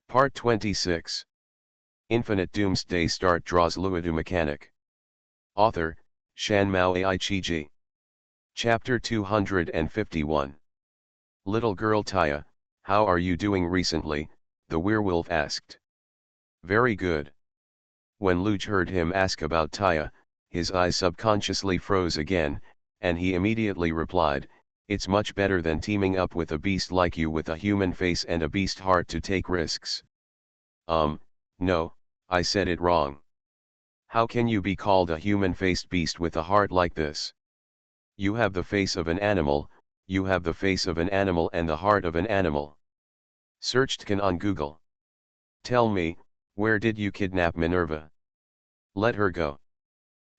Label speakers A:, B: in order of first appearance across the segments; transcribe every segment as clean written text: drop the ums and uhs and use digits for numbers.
A: Part 26. Infinite Doomsday Start Draws Luodu Mechanic. Author, Shanmao Aichiji. Chapter 251. Little girl Taya, how are you doing recently? The werewolf asked. Very good. When Luodu heard him ask about Taya, his eyes subconsciously froze again, and he immediately replied, it's much better than teaming up with a beast like you with a human face and a beast heart to take risks. No, I said it wrong. How can you be called a human-faced beast with a heart like this? You have the face of an animal, you have the face of an animal and the heart of an animal. Searched can on Google. Tell me, where did you kidnap Minerva? Let her go.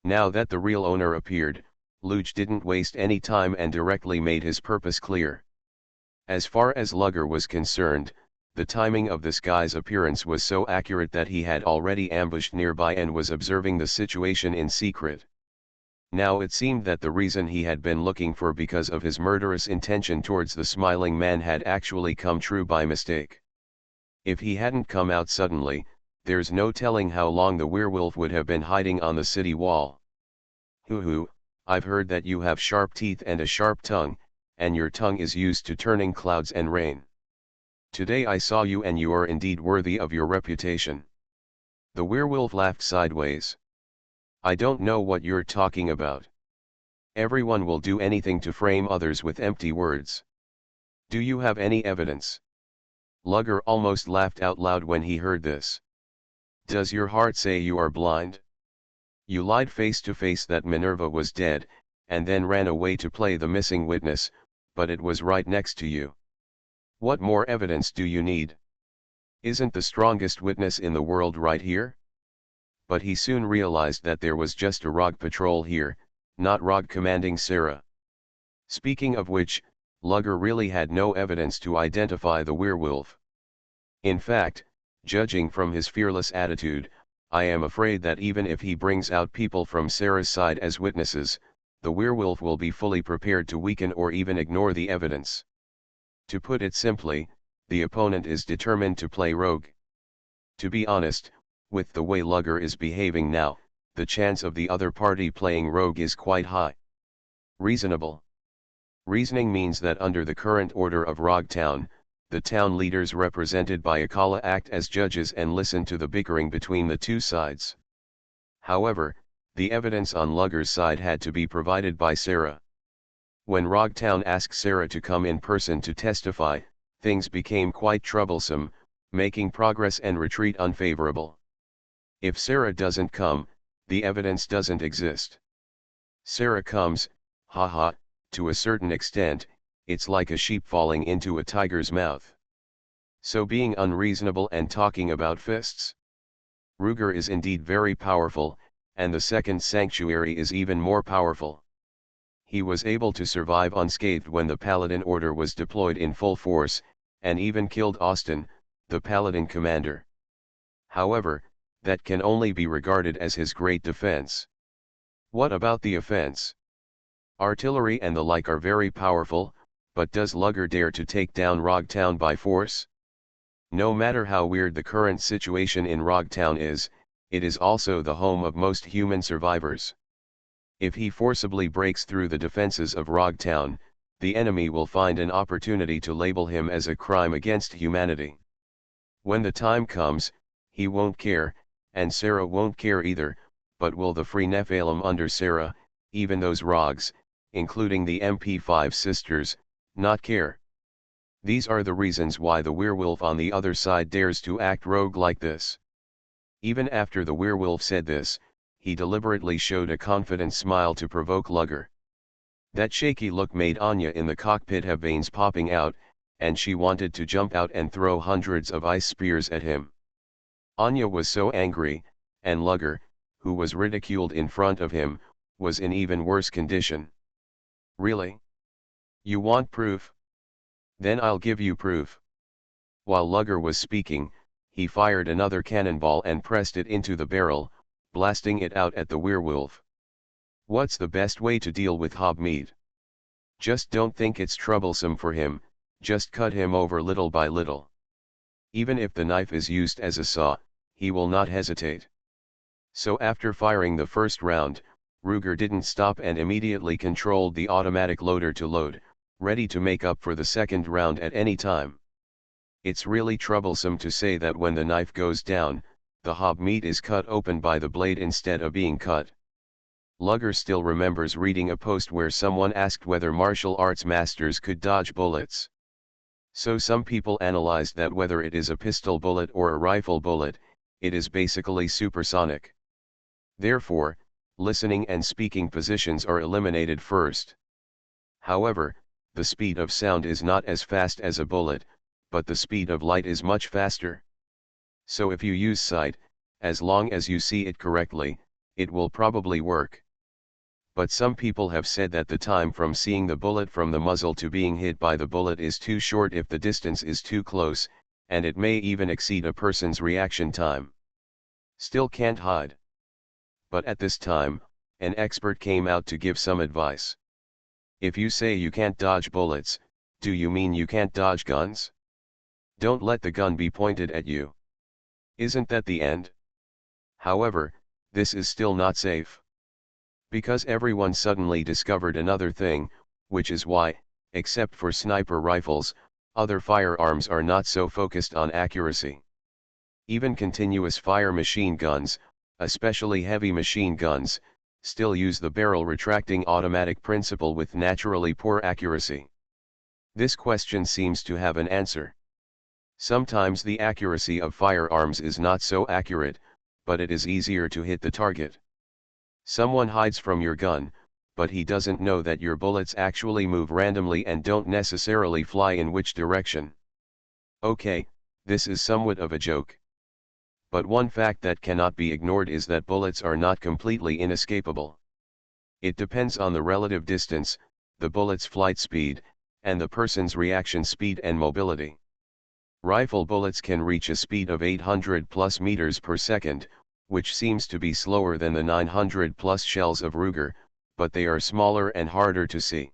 A: Now that the real owner appeared, Luodu didn't waste any time and directly made his purpose clear. As far as Lugger was concerned, the timing of this guy's appearance was so accurate that he had already ambushed nearby and was observing the situation in secret. Now it seemed that the reason he had been looking for because of his murderous intention towards the smiling man had actually come true by mistake. If he hadn't come out suddenly, there's no telling how long the werewolf would have been hiding on the city wall. Hoo, I've heard that you have sharp teeth and a sharp tongue, and your tongue is used to turning clouds and rain. Today I saw you and you are indeed worthy of your reputation. The werewolf laughed sideways. I don't know what you're talking about. Everyone will do anything to frame others with empty words. Do you have any evidence? Lugger almost laughed out loud when he heard this. Does your heart say you are blind? You lied face to face that Minerva was dead, and then ran away to play the missing witness, but it was right next to you. What more evidence do you need? Isn't the strongest witness in the world right here? But he soon realized that there was just a rogue patrol here, not rogue commanding Sarah. Speaking of which, Lugger really had no evidence to identify the werewolf. In fact, judging from his fearless attitude, I am afraid that even if he brings out people from Sarah's side as witnesses, the werewolf will be fully prepared to weaken or even ignore the evidence. To put it simply, the opponent is determined to play rogue. To be honest, with the way Lugger is behaving now, the chance of the other party playing rogue is quite high. Reasonable. Reasoning means that under the current order of Rogue Town, the town leaders represented by Akala act as judges and listen to the bickering between the two sides. However, the evidence on Lugger's side had to be provided by Sarah. When Rogue Town asked Sarah to come in person to testify, things became quite troublesome, making progress and retreat unfavorable. If Sarah doesn't come, the evidence doesn't exist. Sarah comes, haha, to a certain extent, it's like a sheep falling into a tiger's mouth. So being unreasonable and talking about fists? Ruger is indeed very powerful, and the second sanctuary is even more powerful. He was able to survive unscathed when the Paladin Order was deployed in full force, and even killed Austin, the Paladin commander. However, that can only be regarded as his great defense. What about the offense? Artillery and the like are very powerful, but does Lugger dare to take down Rogue Town by force? No matter how weird the current situation in Rogue Town is, it is also the home of most human survivors. If he forcibly breaks through the defenses of Rogue Town, the enemy will find an opportunity to label him as a crime against humanity. When the time comes, he won't care, and Sarah won't care either, but will the Free Nephilim under Sarah, even those rogues, including the MP5 sisters, not care? These are the reasons why the werewolf on the other side dares to act rogue like this. Even after the werewolf said this, he deliberately showed a confident smile to provoke Lugger. That shaky look made Anya in the cockpit have veins popping out, and she wanted to jump out and throw hundreds of ice spears at him. Anya was so angry, and Lugger, who was ridiculed in front of him, was in even worse condition. Really? You want proof? Then I'll give you proof. While Lugger was speaking, he fired another cannonball and pressed it into the barrel, blasting it out at the werewolf. What's the best way to deal with Hobmeat? Just don't think it's troublesome for him, just cut him over little by little. Even if the knife is used as a saw, he will not hesitate. So after firing the first round, Ruger didn't stop and immediately controlled the automatic loader to load, ready to make up for the second round at any time. It's really troublesome to say that when the knife goes down, the hob meat is cut open by the blade instead of being cut. Luger still remembers reading a post where someone asked whether martial arts masters could dodge bullets. So some people analyzed that whether it is a pistol bullet or a rifle bullet, it is basically supersonic. Therefore, listening and speaking positions are eliminated first. However, the speed of sound is not as fast as a bullet, but the speed of light is much faster. So if you use sight, as long as you see it correctly, it will probably work. But some people have said that the time from seeing the bullet from the muzzle to being hit by the bullet is too short if the distance is too close, and it may even exceed a person's reaction time. Still can't hide. But at this time, an expert came out to give some advice. If you say you can't dodge bullets, do you mean you can't dodge guns? Don't let the gun be pointed at you. Isn't that the end? However, this is still not safe. Because everyone suddenly discovered another thing, which is why, except for sniper rifles, other firearms are not so focused on accuracy. Even continuous fire machine guns, especially heavy machine guns, still use the barrel retracting automatic principle with naturally poor accuracy. This question seems to have an answer. Sometimes the accuracy of firearms is not so accurate, but it is easier to hit the target. Someone hides from your gun, but he doesn't know that your bullets actually move randomly and don't necessarily fly in which direction. Okay, this is somewhat of a joke. But one fact that cannot be ignored is that bullets are not completely inescapable. It depends on the relative distance, the bullet's flight speed, and the person's reaction speed and mobility. Rifle bullets can reach a speed of 800 plus meters per second, which seems to be slower than the 900 plus shells of Ruger, but they are smaller and harder to see.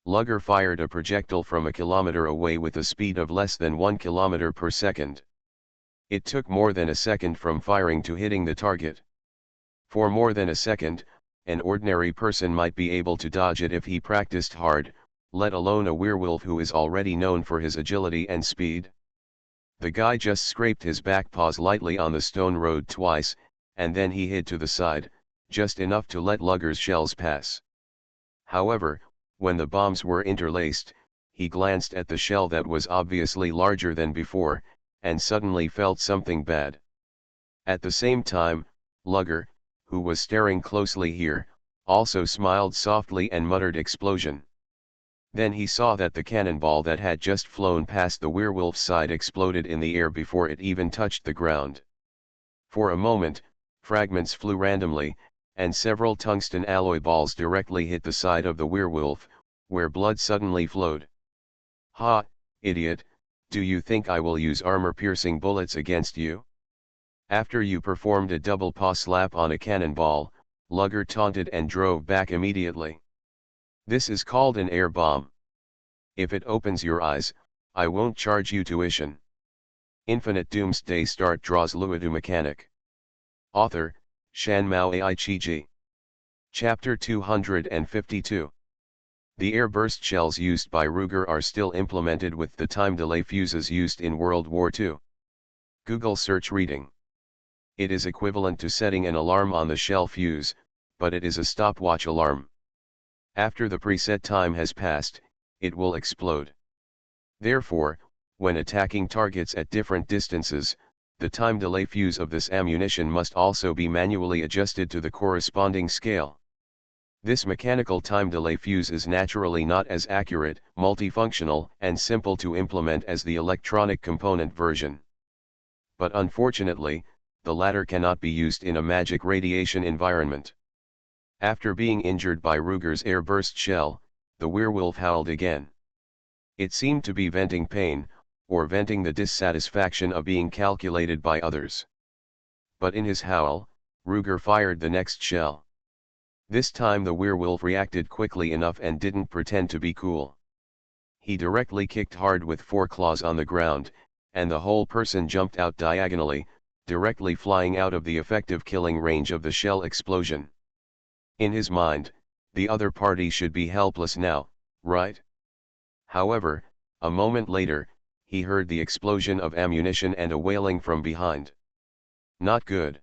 A: Luger fired a projectile from a kilometer away with a speed of less than 1 kilometer per second. It took more than a second from firing to hitting the target. For more than a second, an ordinary person might be able to dodge it if he practiced hard, let alone a werewolf who is already known for his agility and speed. The guy just scraped his back paws lightly on the stone road twice, and then he hid to the side, just enough to let Luger's shells pass. However, when the bombs were interlaced, he glanced at the shell that was obviously larger than before, and suddenly felt something bad. At the same time, Luger, who was staring closely here, also smiled softly and muttered explosion. Then he saw that the cannonball that had just flown past the werewolf's side exploded in the air before it even touched the ground. For a moment, fragments flew randomly, and several tungsten alloy balls directly hit the side of the werewolf, where blood suddenly flowed. "Ha, idiot, do you think I will use armor-piercing bullets against you?" After you performed a double paw slap on a cannonball, Luger taunted and drove back immediately. This is called an air bomb. If it opens your eyes, I won't charge you tuition. Infinite Doomsday Start draws Luodu mechanic. Author, Shanmao Aichiji. Chapter 252. The air burst shells used by Ruger are still implemented with the time delay fuses used in World War II. Google search reading. It is equivalent to setting an alarm on the shell fuse, but it is a stopwatch alarm. After the preset time has passed, it will explode. Therefore, when attacking targets at different distances, the time delay fuse of this ammunition must also be manually adjusted to the corresponding scale. This mechanical time delay fuse is naturally not as accurate, multifunctional, and simple to implement as the electronic component version. But unfortunately, the latter cannot be used in a magic radiation environment. After being injured by Ruger's airburst shell, the werewolf howled again. It seemed to be venting pain, or venting the dissatisfaction of being calculated by others. But in his howl, Ruger fired the next shell. This time the werewolf reacted quickly enough and didn't pretend to be cool. He directly kicked hard with foreclaws on the ground, and the whole person jumped out diagonally, directly flying out of the effective killing range of the shell explosion. In his mind, the other party should be helpless now, right? However, a moment later, he heard the explosion of ammunition and a wailing from behind. Not good.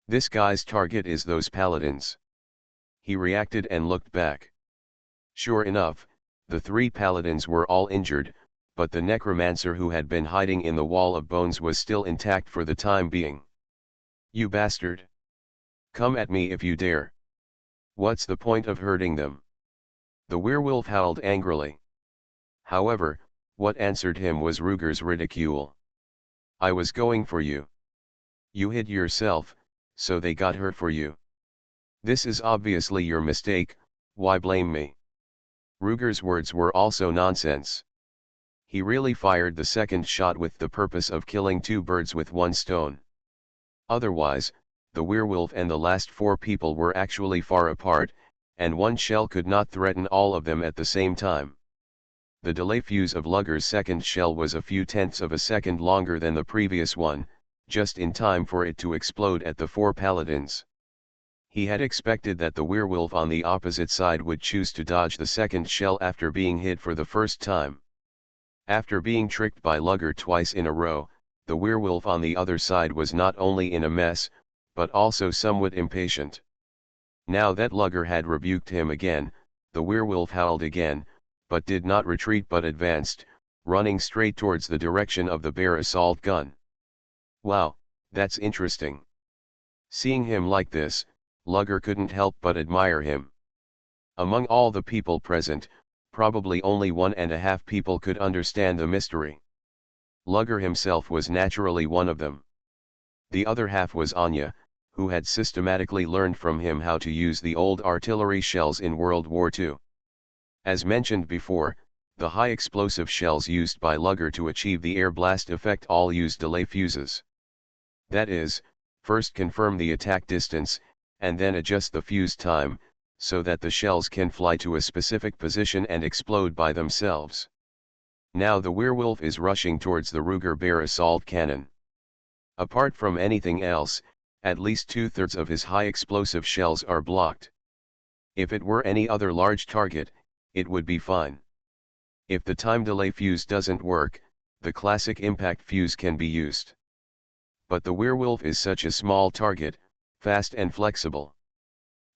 A: This guy's target is those paladins. He reacted and looked back. Sure enough, the 3 paladins were all injured, but the necromancer who had been hiding in the wall of bones was still intact for the time being. You bastard! Come at me if you dare. What's the point of hurting them? The werewolf howled angrily. However, what answered him was Ruger's ridicule. I was going for you. You hid yourself, so they got hurt for you. This is obviously your mistake, why blame me? Ruger's words were also nonsense. He really fired the second shot with the purpose of killing 2 birds with 1 stone. Otherwise, the werewolf and the last 4 people were actually far apart, and 1 shell could not threaten all of them at the same time. The delay fuse of Luger's second shell was a few tenths of a second longer than the previous one, just in time for it to explode at the 4 paladins. He had expected that the werewolf on the opposite side would choose to dodge the second shell after being hit for the first time. After being tricked by Luger twice in a row, the werewolf on the other side was not only in a mess, but also somewhat impatient. Now that Luger had rebuked him again, the werewolf howled again, but did not retreat but advanced, running straight towards the direction of the bear assault gun. Wow, that's interesting. Seeing him like this, Luger couldn't help but admire him. Among all the people present, probably only 1.5 people could understand the mystery. Luger himself was naturally one of them. The other half was Anya, who had systematically learned from him how to use the old artillery shells in World War II. As mentioned before, the high explosive shells used by Luger to achieve the air blast effect all use delay fuses. That is, first confirm the attack distance, and then adjust the fuse time, so that the shells can fly to a specific position and explode by themselves. Now the werewolf is rushing towards the Ruger bear assault cannon. Apart from anything else, at least 2/3 of his high explosive shells are blocked. If it were any other large target, it would be fine. If the time delay fuse doesn't work, the classic impact fuse can be used. But the werewolf is such a small target, fast and flexible.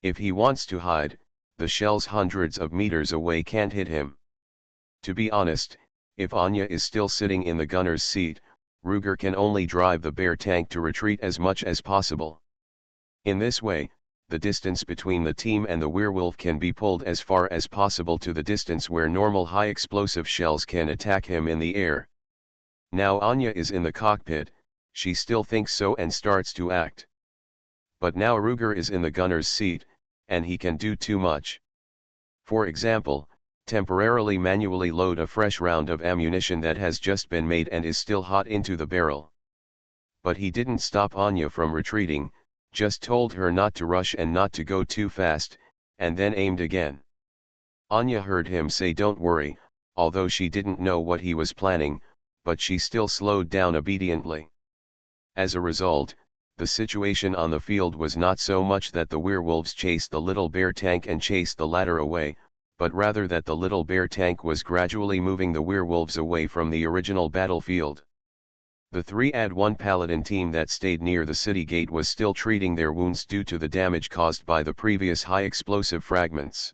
A: If he wants to hide, the shells hundreds of meters away can't hit him. To be honest, if Anya is still sitting in the gunner's seat, Ruger can only drive the bear tank to retreat as much as possible. In this way, the distance between the team and the werewolf can be pulled as far as possible to the distance where normal high explosive shells can attack him in the air. Now Anya is in the cockpit, she still thinks so and starts to act. But now Ruger is in the gunner's seat, and he can do too much. For example, temporarily manually load a fresh round of ammunition that has just been made and is still hot into the barrel. But he didn't stop Anya from retreating, just told her not to rush and not to go too fast, and then aimed again. Anya heard him say don't worry, although she didn't know what he was planning, but she still slowed down obediently. As a result, the situation on the field was not so much that the werewolves chased the little bear tank and chased the latter away, but rather that the little bear tank was gradually moving the werewolves away from the original battlefield. The 3-1 paladin team that stayed near the city gate was still treating their wounds due to the damage caused by the previous high explosive fragments.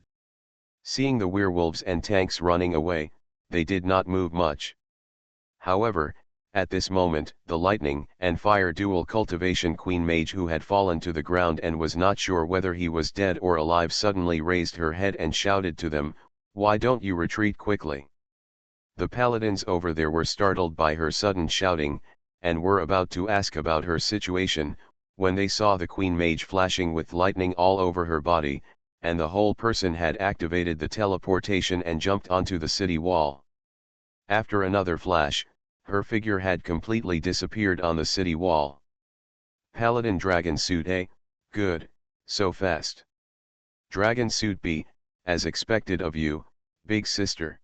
A: Seeing the werewolves and tanks running away, they did not move much. However, at this moment, the lightning and fire dual cultivation queen mage who had fallen to the ground and was not sure whether he was dead or alive suddenly raised her head and shouted to them, "Why don't you retreat quickly?" The paladins over there were startled by her sudden shouting, and were about to ask about her situation, when they saw the queen mage flashing with lightning all over her body, and the whole person had activated the teleportation and jumped onto the city wall. After another flash, her figure had completely disappeared on the city wall. Paladin Dragon Suit A, good, so fast. Dragon Suit B, as expected of you, big sister.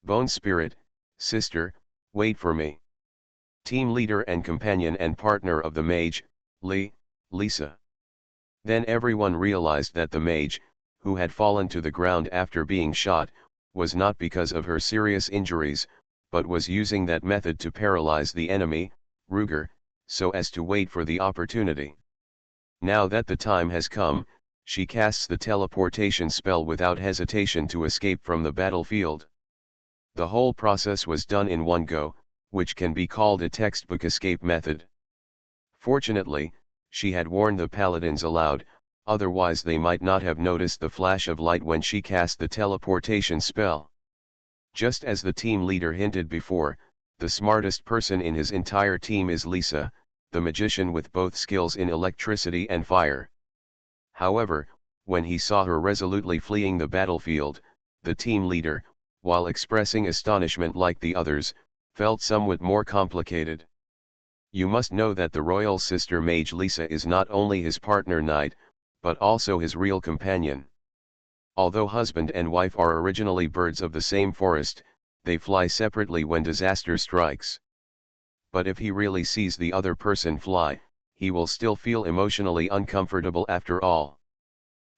A: Bone Spirit, sister, wait for me. Team leader and companion and partner of the mage, Lisa. Then everyone realized that the mage, who had fallen to the ground after being shot, was not because of her serious injuries, but was using that method to paralyze the enemy, Ruger, so as to wait for the opportunity. Now that the time has come, she casts the teleportation spell without hesitation to escape from the battlefield. The whole process was done in one go, which can be called a textbook escape method. Fortunately, she had warned the paladins aloud, otherwise they might not have noticed the flash of light when she cast the teleportation spell. Just as the team leader hinted before, the smartest person in his entire team is Lisa, the magician with both skills in electricity and fire. However, when he saw her resolutely fleeing the battlefield, the team leader, while expressing astonishment like the others, felt somewhat more complicated. You must know that the royal sister mage Lisa is not only his partner knight, but also his real companion. Although husband and wife are originally birds of the same forest, they fly separately when disaster strikes. But if he really sees the other person fly, he will still feel emotionally uncomfortable after all.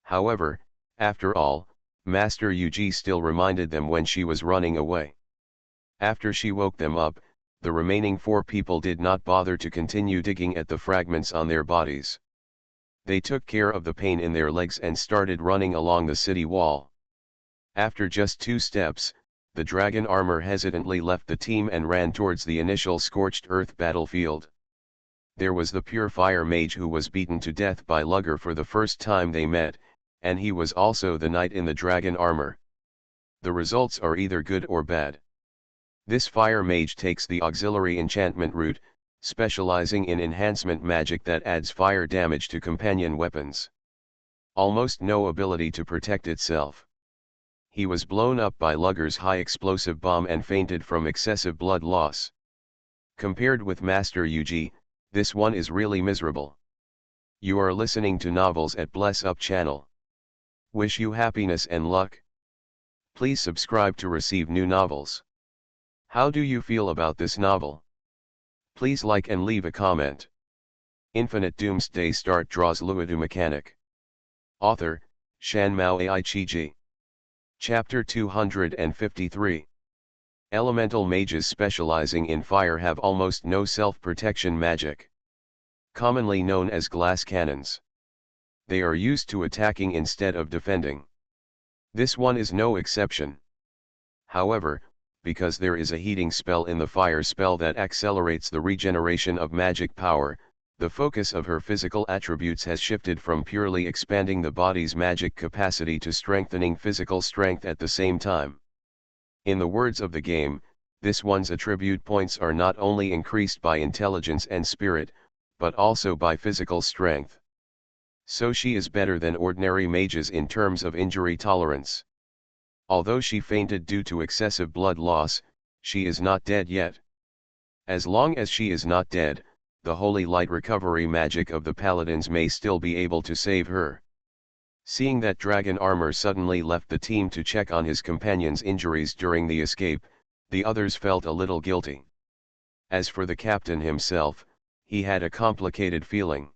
A: However, after all, Master Yuji still reminded them when she was running away. After she woke them up, the remaining 4 people did not bother to continue digging at the fragments on their bodies. They took care of the pain in their legs and started running along the city wall. After just 2 steps, the dragon armor hesitantly left the team and ran towards the initial scorched earth battlefield. There was the pure fire mage who was beaten to death by Lugger for the first time they met, and he was also the knight in the dragon armor. The results are either good or bad. This fire mage takes the auxiliary enchantment route, specializing in enhancement magic that adds fire damage to companion weapons. Almost no ability to protect itself. He was blown up by Lugger's high explosive bomb and fainted from excessive blood loss. Compared with Master Yuji, this one is really miserable. You are listening to Novels at Bless Up channel. Wish you happiness and luck. Please subscribe to receive new novels. How do you feel about this novel? Please like and leave a comment. Infinite Doomsday Start draws Luodu mechanic. Author, Shanmao Aichiji. Chapter 253. Elemental mages specializing in fire have almost no self-protection magic. Commonly known as glass cannons. They are used to attacking instead of defending. This one is no exception. However, because there is a heating spell in the fire spell that accelerates the regeneration of magic power, the focus of her physical attributes has shifted from purely expanding the body's magic capacity to strengthening physical strength at the same time. In the words of the game, this one's attribute points are not only increased by intelligence and spirit, but also by physical strength. So she is better than ordinary mages in terms of injury tolerance. Although she fainted due to excessive blood loss, she is not dead yet. As long as she is not dead, the holy light recovery magic of the paladins may still be able to save her. Seeing that dragon armor suddenly left the team to check on his companion's injuries during the escape, the others felt a little guilty. As for the captain himself, he had a complicated feeling.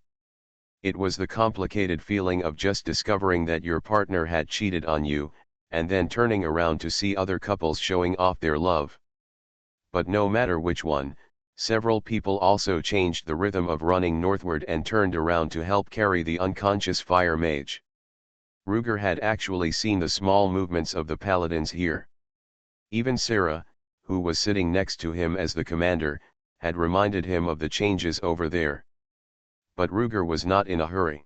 A: It was the complicated feeling of just discovering that your partner had cheated on you, and then turning around to see other couples showing off their love. But no matter which one, several people also changed the rhythm of running northward and turned around to help carry the unconscious fire mage. Ruger had actually seen the small movements of the paladins here. Even Sarah, who was sitting next to him as the commander, had reminded him of the changes over there. But Ruger was not in a hurry.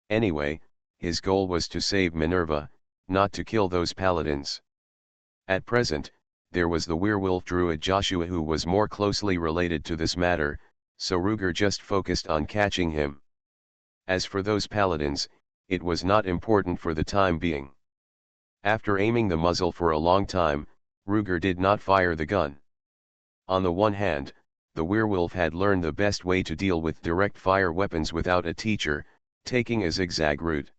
A: Anyway, his goal was to save Minerva, not to kill those paladins. At present, there was the werewolf druid Joshua who was more closely related to this matter, so Ruger just focused on catching him. As for those paladins, it was not important for the time being. After aiming the muzzle for a long time, Ruger did not fire the gun. On the one hand, the werewolf had learned the best way to deal with direct fire weapons without a teacher, taking a zigzag route.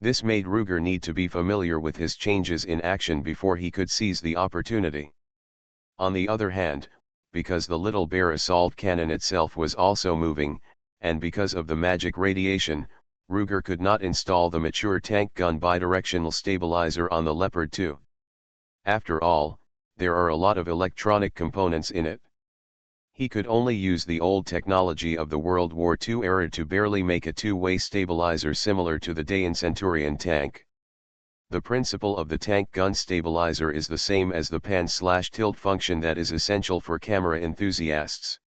A: This made Ruger need to be familiar with his changes in action before he could seize the opportunity. On the other hand, because the little bear assault cannon itself was also moving, and because of the magic radiation, Ruger could not install the mature tank gun bidirectional stabilizer on the Leopard 2. After all, there are a lot of electronic components in it. He could only use the old technology of the World War II era to barely make a two-way stabilizer similar to the Dayan Centurion tank. The principle of the tank gun stabilizer is the same as the pan/tilt function that is essential for camera enthusiasts.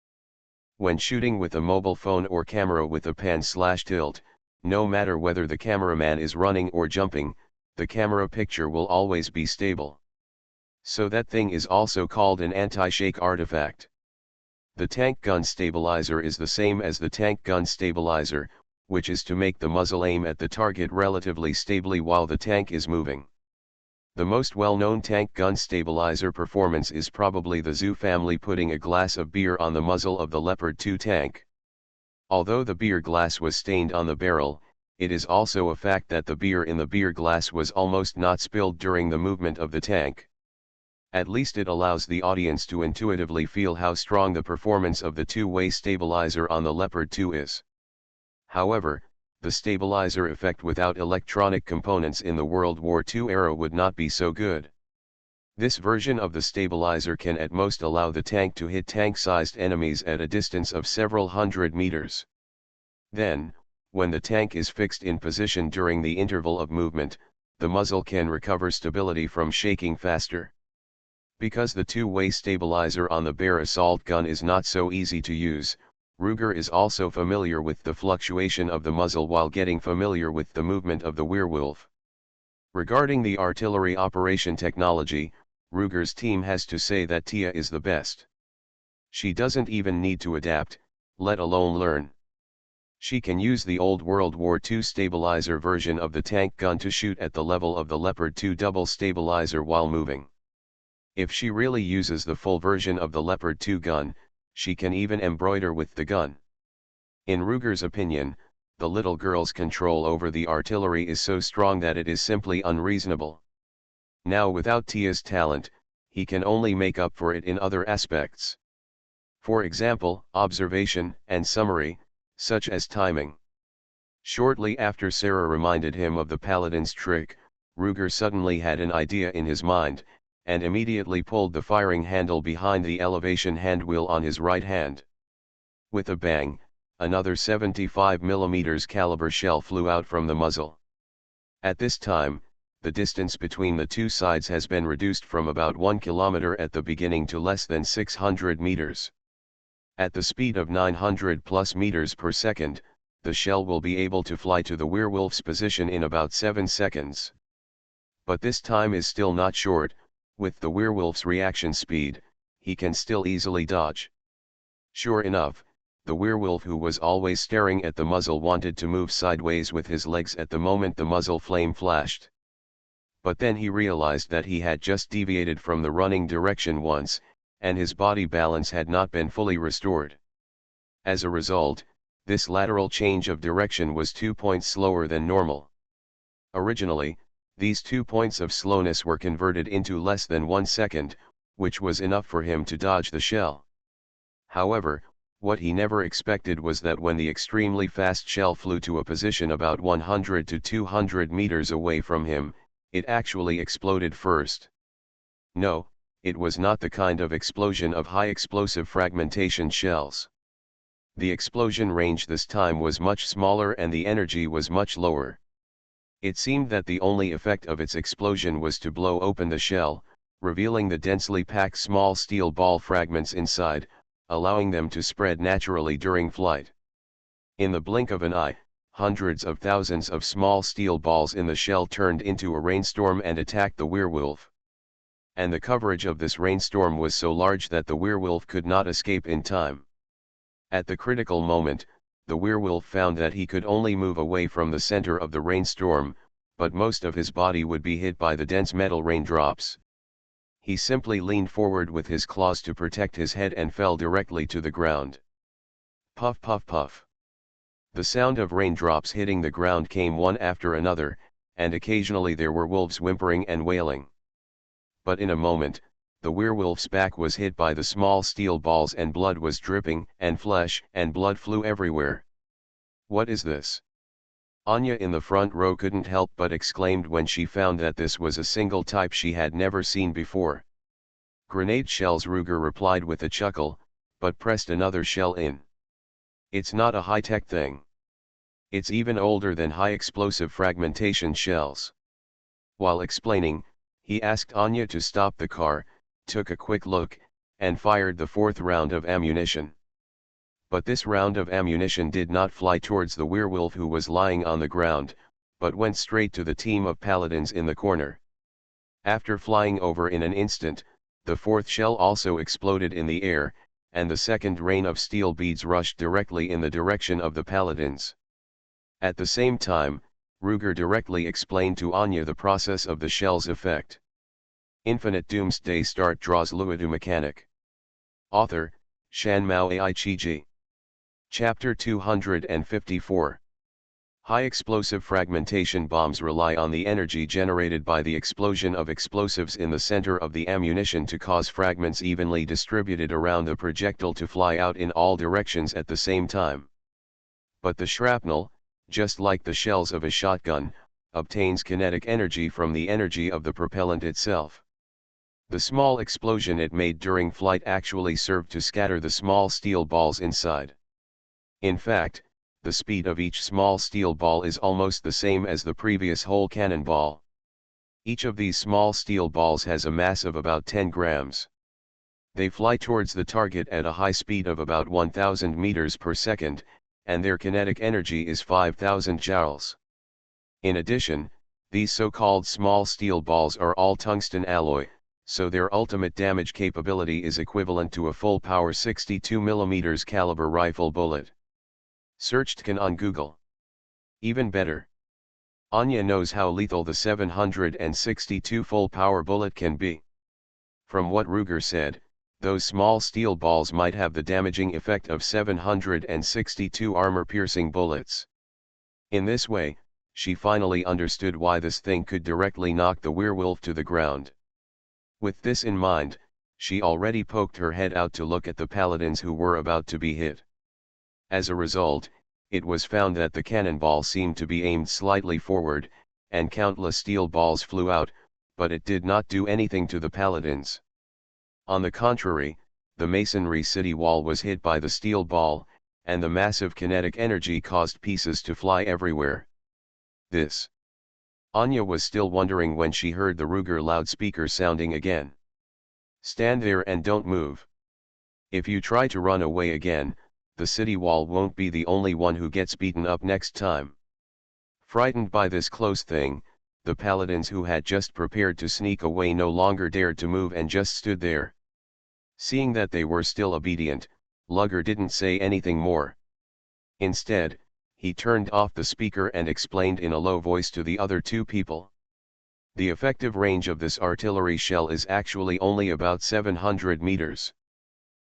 A: When shooting with a mobile phone or camera with a pan/tilt, no matter whether the cameraman is running or jumping, the camera picture will always be stable. So that thing is also called an anti-shake artifact. The tank gun stabilizer is the same as the tank gun stabilizer, which is to make the muzzle aim at the target relatively stably while the tank is moving. The most well-known tank gun stabilizer performance is probably the Zoo family putting a glass of beer on the muzzle of the Leopard 2 tank. Although the beer glass was stained on the barrel, it is also a fact that the beer in the beer glass was almost not spilled during the movement of the tank. At least it allows the audience to intuitively feel how strong the performance of the two-way stabilizer on the Leopard 2 is. However, the stabilizer effect without electronic components in the World War II era would not be so good. This version of the stabilizer can at most allow the tank to hit tank-sized enemies at a distance of several hundred meters. Then, when the tank is fixed in position during the interval of movement, the muzzle can recover stability from shaking faster. Because the two-way stabilizer on the Bear assault gun is not so easy to use, Ruger is also familiar with the fluctuation of the muzzle while getting familiar with the movement of the werewolf. Regarding the artillery operation technology, Ruger's team has to say that Tia is the best. She doesn't even need to adapt, let alone learn. She can use the old World War II stabilizer version of the tank gun to shoot at the level of the Leopard 2 double stabilizer while moving. If she really uses the full version of the Leopard 2 gun, she can even embroider with the gun. In Ruger's opinion, the little girl's control over the artillery is so strong that it is simply unreasonable. Now without Tia's talent, he can only make up for it in other aspects. For example, observation and summary, such as timing. Shortly after Sarah reminded him of the Paladin's trick, Ruger suddenly had an idea in his mind, and immediately pulled the firing handle behind the elevation handwheel on his right hand. With a bang, another 75mm caliber shell flew out from the muzzle. At this time, the distance between the two sides has been reduced from about 1 kilometer at the beginning to less than 600 meters. At the speed of 900+ meters per second, the shell will be able to fly to the werewolf's position in about 7 seconds. But this time is still not short. With the werewolf's reaction speed, he can still easily dodge. Sure enough, the werewolf, who was always staring at the muzzle, wanted to move sideways with his legs at the moment the muzzle flame flashed. But then he realized that he had just deviated from the running direction once, and his body balance had not been fully restored. As a result, this lateral change of direction was 2 points slower than normal. Originally, these 2 points of slowness were converted into less than 1 second, which was enough for him to dodge the shell. However, what he never expected was that when the extremely fast shell flew to a position about 100 to 200 meters away from him, it actually exploded first. No, it was not the kind of explosion of high explosive fragmentation shells. The explosion range this time was much smaller and the energy was much lower. It seemed that the only effect of its explosion was to blow open the shell, revealing the densely packed small steel ball fragments inside, allowing them to spread naturally during flight. In the blink of an eye, hundreds of thousands of small steel balls in the shell turned into a rainstorm and attacked the werewolf. And the coverage of this rainstorm was so large that the werewolf could not escape in time. At the critical moment, the werewolf found that he could only move away from the center of the rainstorm, but most of his body would be hit by the dense metal raindrops. He simply leaned forward with his claws to protect his head and fell directly to the ground. Puff puff puff. The sound of raindrops hitting the ground came one after another, and occasionally there were wolves whimpering and wailing. But in a moment, the werewolf's back was hit by the small steel balls and blood was dripping, and flesh and blood flew everywhere. "What is this?" Anya in the front row couldn't help but exclaimed when she found that this was a single type she had never seen before. "Grenade shells," Ruger replied with a chuckle, but pressed another shell in. "It's not a high-tech thing. It's even older than high-explosive fragmentation shells." While explaining, he asked Anya to stop the car, took a quick look, and fired the fourth round of ammunition. But this round of ammunition did not fly towards the werewolf who was lying on the ground, but went straight to the team of paladins in the corner. After flying over in an instant, the fourth shell also exploded in the air, and the second rain of steel beads rushed directly in the direction of the paladins. At the same time, Ruger directly explained to Anya the process of the shell's effect. Infinite Doomsday start draws Luodu mechanic. Author, Shanmao Aichiji. Chapter 254. High-explosive fragmentation bombs rely on the energy generated by the explosion of explosives in the center of the ammunition to cause fragments evenly distributed around the projectile to fly out in all directions at the same time. But the shrapnel, just like the shells of a shotgun, obtains kinetic energy from the energy of the propellant itself. The small explosion it made during flight actually served to scatter the small steel balls inside. In fact, the speed of each small steel ball is almost the same as the previous whole cannonball. Each of these small steel balls has a mass of about 10 grams. They fly towards the target at a high speed of about 1000 meters per second, and their kinetic energy is 5000 joules. In addition, these so-called small steel balls are all tungsten alloy, so their ultimate damage capability is equivalent to a full-power 62mm caliber rifle bullet. Searched can on Google. Even better. Anya knows how lethal the 762 full-power bullet can be. From what Ruger said, those small steel balls might have the damaging effect of 762 armor-piercing bullets. In this way, she finally understood why this thing could directly knock the werewolf to the ground. With this in mind, she already poked her head out to look at the paladins who were about to be hit. As a result, it was found that the cannonball seemed to be aimed slightly forward, and countless steel balls flew out, but it did not do anything to the paladins. On the contrary, the masonry city wall was hit by the steel ball, and the massive kinetic energy caused pieces to fly everywhere. This. Anya was still wondering when she heard the Ruger loudspeaker sounding again. "Stand there and don't move. If you try to run away again, the city wall won't be the only one who gets beaten up next time." Frightened by this close thing, the paladins who had just prepared to sneak away no longer dared to move and just stood there. Seeing that they were still obedient, Luger didn't say anything more. Instead, he turned off the speaker and explained in a low voice to the other two people. "The effective range of this artillery shell is actually only about 700 meters.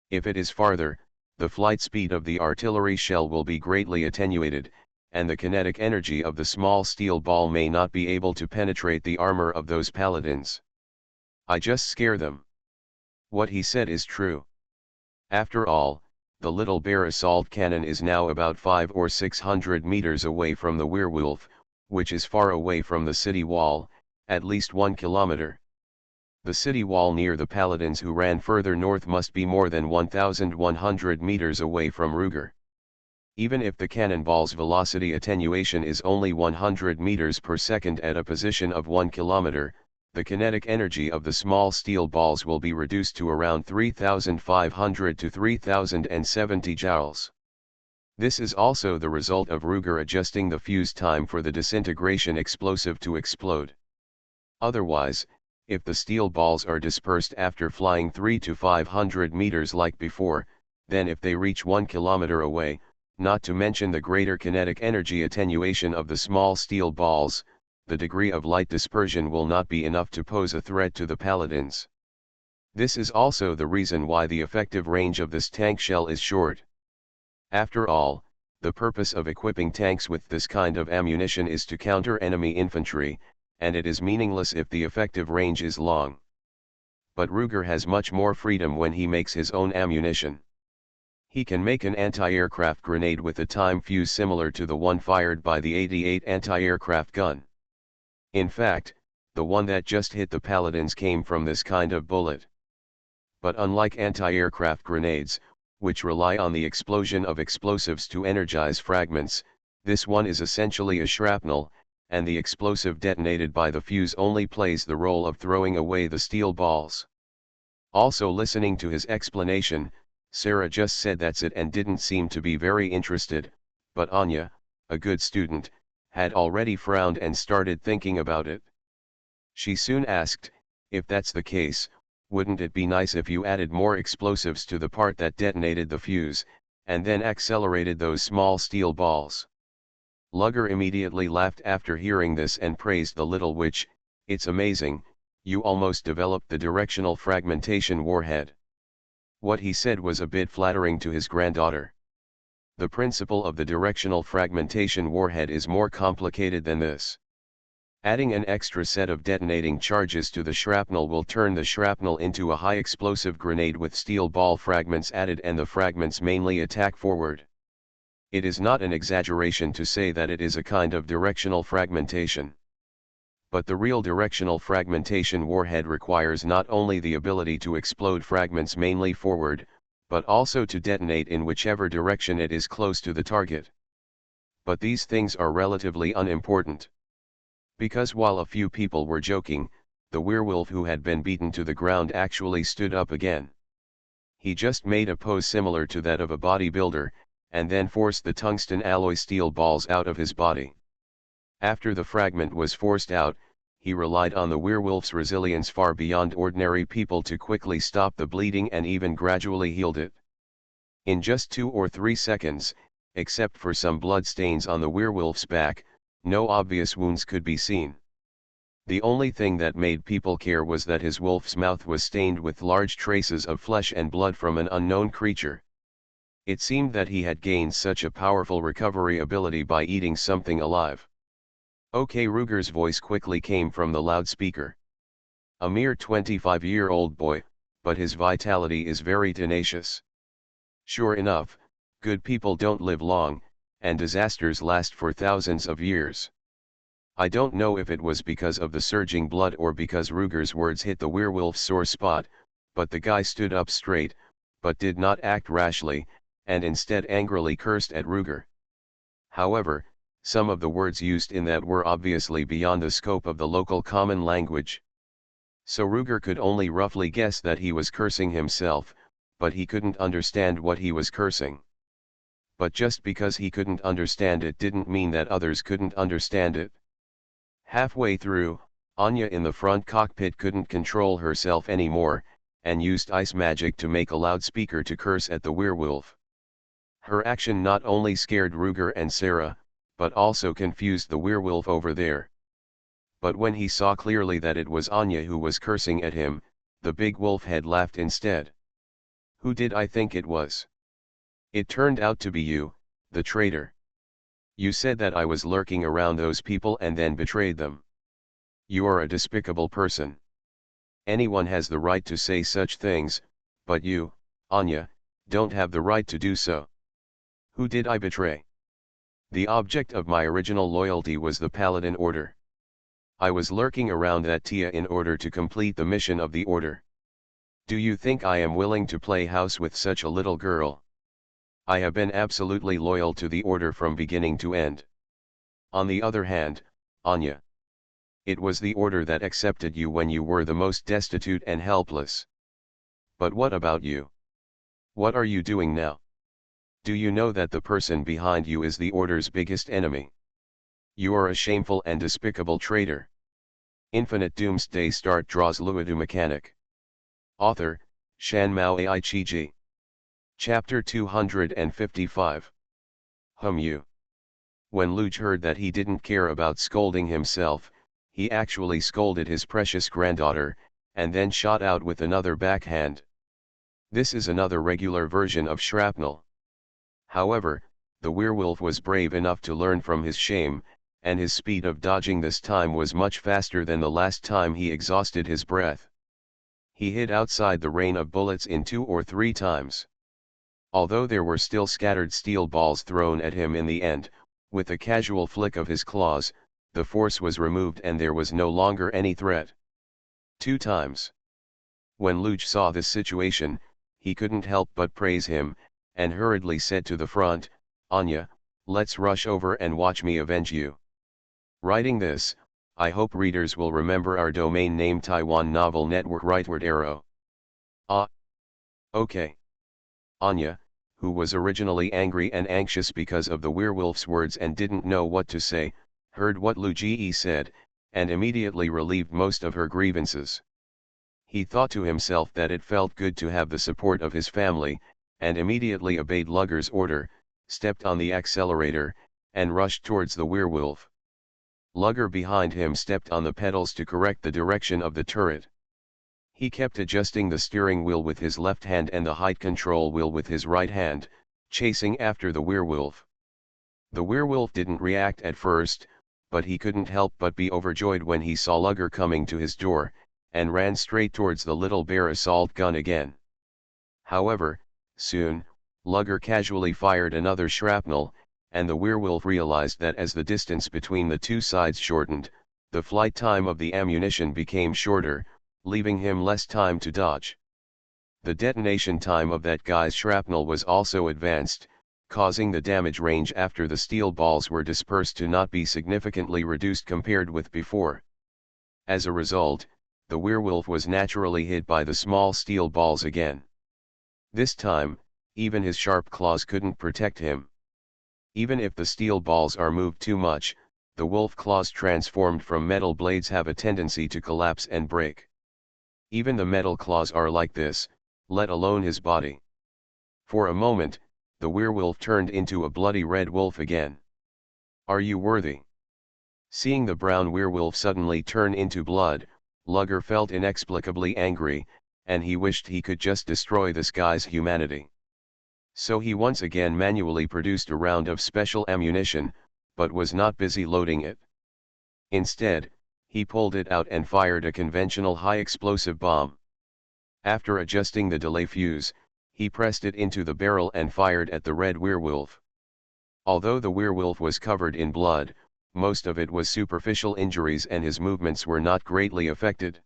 A: If it is farther, the flight speed of the artillery shell will be greatly attenuated, and the kinetic energy of the small steel ball may not be able to penetrate the armor of those paladins. I just scare them." What he said is true. After all, the little bear assault cannon is now about 500 or 600 meters away from the werewolf, which is far away from the city wall, at least 1 kilometer. The city wall near the paladins who ran further north must be more than 1100 meters away from Ruger. Even if the cannonball's velocity attenuation is only 100 meters per second at a position of 1 kilometer, the kinetic energy of the small steel balls will be reduced to around 3500 to 3070 joules. This is also the result of Ruger adjusting the fuse time for the disintegration explosive to explode. Otherwise, if the steel balls are dispersed after flying 300 to 500 meters like before, then if they reach 1 kilometer away, not to mention the greater kinetic energy attenuation of the small steel balls, the degree of light dispersion will not be enough to pose a threat to the paladins. This is also the reason why the effective range of this tank shell is short. After all, the purpose of equipping tanks with this kind of ammunition is to counter enemy infantry, and it is meaningless if the effective range is long. but Ruger has much more freedom when he makes his own ammunition. He can make an anti-aircraft grenade with a time fuse similar to the one fired by the 88 anti-aircraft gun. In fact, the one that just hit the Paladins came from this kind of bullet. But unlike anti-aircraft grenades, which rely on the explosion of explosives to energize fragments, this one is essentially a shrapnel, and the explosive detonated by the fuse only plays the role of throwing away the steel balls. Also, listening to his explanation, Sarah just said that's it and didn't seem to be very interested, but Anya, a good student, had already frowned and started thinking about it. She soon asked, if that's the case, wouldn't it be nice if you added more explosives to the part that detonated the fuse, and then accelerated those small steel balls? Luger immediately laughed after hearing this and praised the little witch. It's amazing, you almost developed the directional fragmentation warhead. What he said was a bit flattering to his granddaughter. The principle of the directional fragmentation warhead is more complicated than this. Adding an extra set of detonating charges to the shrapnel will turn the shrapnel into a high explosive grenade with steel ball fragments added, and the fragments mainly attack forward. It is not an exaggeration to say that it is a kind of directional fragmentation. But the real directional fragmentation warhead requires not only the ability to explode fragments mainly forward, but also to detonate in whichever direction it is close to the target. But these things are relatively unimportant. Because while a few people were joking, the werewolf who had been beaten to the ground actually stood up again. He just made a pose similar to that of a bodybuilder, and then forced the tungsten alloy steel balls out of his body. After the fragment was forced out, he relied on the werewolf's resilience far beyond ordinary people to quickly stop the bleeding and even gradually healed it. In just 2 or 3 seconds, except for some blood stains on the werewolf's back, no obvious wounds could be seen. The only thing that made people care was that his wolf's mouth was stained with large traces of flesh and blood from an unknown creature. It seemed that he had gained such a powerful recovery ability by eating something alive. Okay, Ruger's voice quickly came from the loudspeaker. A mere 25-year-old boy, but his vitality is very tenacious. Sure enough, good people don't live long, and disasters last for thousands of years. I don't know if it was because of the surging blood or because Ruger's words hit the werewolf's sore spot, but the guy stood up straight, but did not act rashly, and instead angrily cursed at Ruger. However, some of the words used in that were obviously beyond the scope of the local common language. So Ruger could only roughly guess that he was cursing himself, but he couldn't understand what he was cursing. But just because he couldn't understand it didn't mean that others couldn't understand it. Halfway through, Anya in the front cockpit couldn't control herself anymore, and used ice magic to make a loudspeaker to curse at the werewolf. Her action not only scared Ruger and Sarah, but also confused the werewolf over there. But when he saw clearly that it was Anya who was cursing at him, the big wolf head laughed instead. Who did I think it was? It turned out to be you, the traitor. You said that I was lurking around those people and then betrayed them. You are a despicable person. Anyone has the right to say such things, but you, Anya, don't have the right to do so. Who did I betray? The object of my original loyalty was the Paladin Order. I was lurking around that Tia in order to complete the mission of the Order. Do you think I am willing to play house with such a little girl? I have been absolutely loyal to the Order from beginning to end. On the other hand, Anya, it was the Order that accepted you when you were the most destitute and helpless. But what about you? What are you doing now? Do you know that the person behind you is the Order's biggest enemy? You are a shameful and despicable traitor. Infinite Doomsday Start draws Luodu Mechanic. Author, Shan Mao Ai-Chi-Ji. Chapter 255. You. When Luge heard that he didn't care about scolding himself, he actually scolded his precious granddaughter, and then shot out with another backhand. This is another regular version of shrapnel. However, the werewolf was brave enough to learn from his shame, and his speed of dodging this time was much faster than the last time he exhausted his breath. He hid outside the rain of bullets in 2 or 3 times. Although there were still scattered steel balls thrown at him in the end, with a casual flick of his claws, the force was removed and there was no longer any threat. 2 times. When Luodu saw this situation, he couldn't help but praise him, and hurriedly said to the front, "Anya, let's rush over and watch me avenge you." Writing this, I hope readers will remember our domain name Taiwan Novel Network rightward arrow. Okay. Anya, who was originally angry and anxious because of the werewolf's words and didn't know what to say, heard what Luodu said, and immediately relieved most of her grievances. He thought to himself that it felt good to have the support of his family, and immediately obeyed Lugger's order, stepped on the accelerator, and rushed towards the werewolf. Lugger behind him stepped on the pedals to correct the direction of the turret. He kept adjusting the steering wheel with his left hand and the height control wheel with his right hand, chasing after the werewolf. The werewolf didn't react at first, but he couldn't help but be overjoyed when he saw Lugger coming to his door, and ran straight towards the little bear assault gun again. However, soon, Lugger casually fired another shrapnel, and the werewolf realized that as the distance between the two sides shortened, the flight time of the ammunition became shorter, leaving him less time to dodge. The detonation time of that guy's shrapnel was also advanced, causing the damage range after the steel balls were dispersed to not be significantly reduced compared with before. As a result, the werewolf was naturally hit by the small steel balls again. This time, even his sharp claws couldn't protect him. Even if the steel balls are moved too much, the wolf claws transformed from metal blades have a tendency to collapse and break. Even the metal claws are like this, let alone his body. For a moment, the werewolf turned into a bloody red wolf again. "Are you worthy?" Seeing the brown werewolf suddenly turn into blood, Lugger felt inexplicably angry, and he wished he could just destroy this guy's humanity. So he once again manually produced a round of special ammunition, but was not busy loading it. Instead, he pulled it out and fired a conventional high-explosive bomb. After adjusting the delay fuse, he pressed it into the barrel and fired at the red werewolf. Although the werewolf was covered in blood, most of it was superficial injuries and his movements were not greatly affected.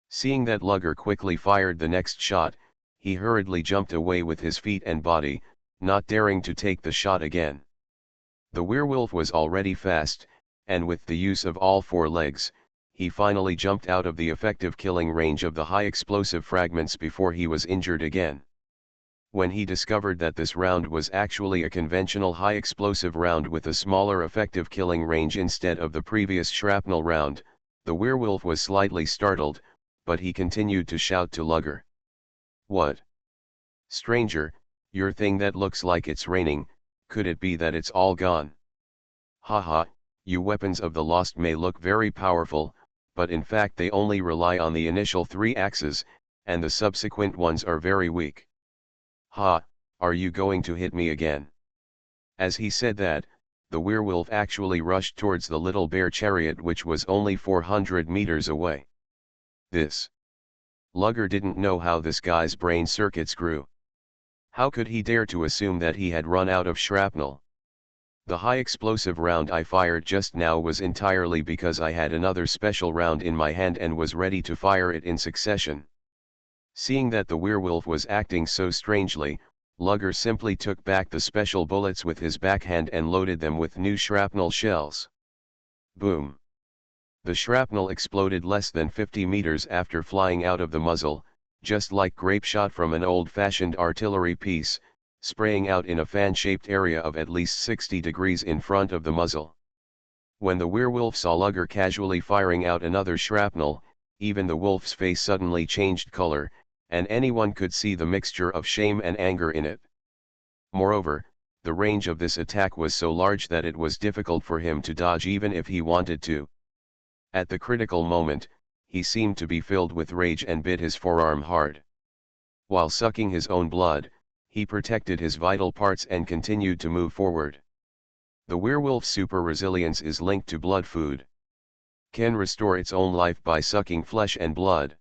A: Seeing that Lugger quickly fired the next shot, he hurriedly jumped away with his feet and body, not daring to take the shot again. The werewolf was already fast, and with the use of all 4 legs, he finally jumped out of the effective killing range of the high-explosive fragments before he was injured again. When he discovered that this round was actually a conventional high-explosive round with a smaller effective killing range instead of the previous shrapnel round, the werewolf was slightly startled, but he continued to shout to Lugger. "What? Stranger, your thing that looks like it's raining, could it be that it's all gone? Haha, you weapons of the lost may look very powerful, but in fact they only rely on the initial 3 axes, and the subsequent ones are very weak. Ha, are you going to hit me again?" As he said that, the werewolf actually rushed towards the little bear chariot which was only 400 meters away. Lugger didn't know how this guy's brain circuits grew. How could he dare to assume that he had run out of shrapnel? "The high explosive round I fired just now was entirely because I had another special round in my hand and was ready to fire it in succession." Seeing that the werewolf was acting so strangely, Lugger simply took back the special bullets with his backhand and loaded them with new shrapnel shells. Boom! The shrapnel exploded less than 50 meters after flying out of the muzzle, just like grape shot from an old-fashioned artillery piece, spraying out in a fan-shaped area of at least 60 degrees in front of the muzzle. When the werewolf saw Lugger casually firing out another shrapnel, even the wolf's face suddenly changed color, and anyone could see the mixture of shame and anger in it. Moreover, the range of this attack was so large that it was difficult for him to dodge even if he wanted to. At the critical moment, he seemed to be filled with rage and bit his forearm hard. While sucking his own blood, he protected his vital parts and continued to move forward. The werewolf's super resilience is linked to blood food. Can restore its own life by sucking flesh and blood.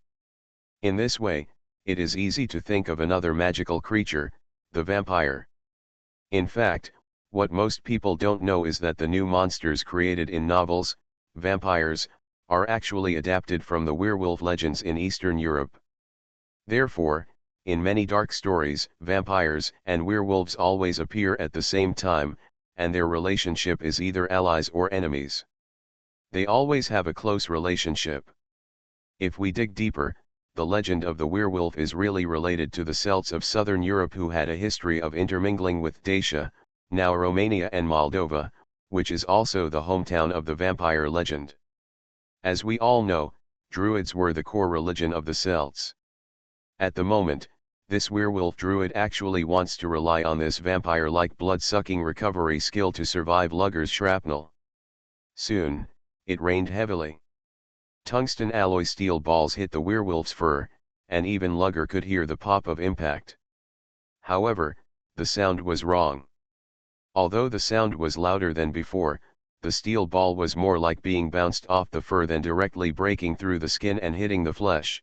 A: In this way, it is easy to think of another magical creature, the vampire. In fact, what most people don't know is that the new monsters created in novels, vampires, are actually adapted from the werewolf legends in Eastern Europe. Therefore, in many dark stories, vampires and werewolves always appear at the same time, and their relationship is either allies or enemies. They always have a close relationship. If we dig deeper, the legend of the werewolf is really related to the Celts of southern Europe who had a history of intermingling with Dacia, now Romania and Moldova, which is also the hometown of the vampire legend. As we all know, Druids were the core religion of the Celts. At the moment, this werewolf druid actually wants to rely on this vampire-like blood-sucking recovery skill to survive Lugger's shrapnel. Soon, it rained heavily. Tungsten alloy steel balls hit the werewolf's fur, and even Lugger could hear the pop of impact. However, the sound was wrong. Although the sound was louder than before, the steel ball was more like being bounced off the fur than directly breaking through the skin and hitting the flesh.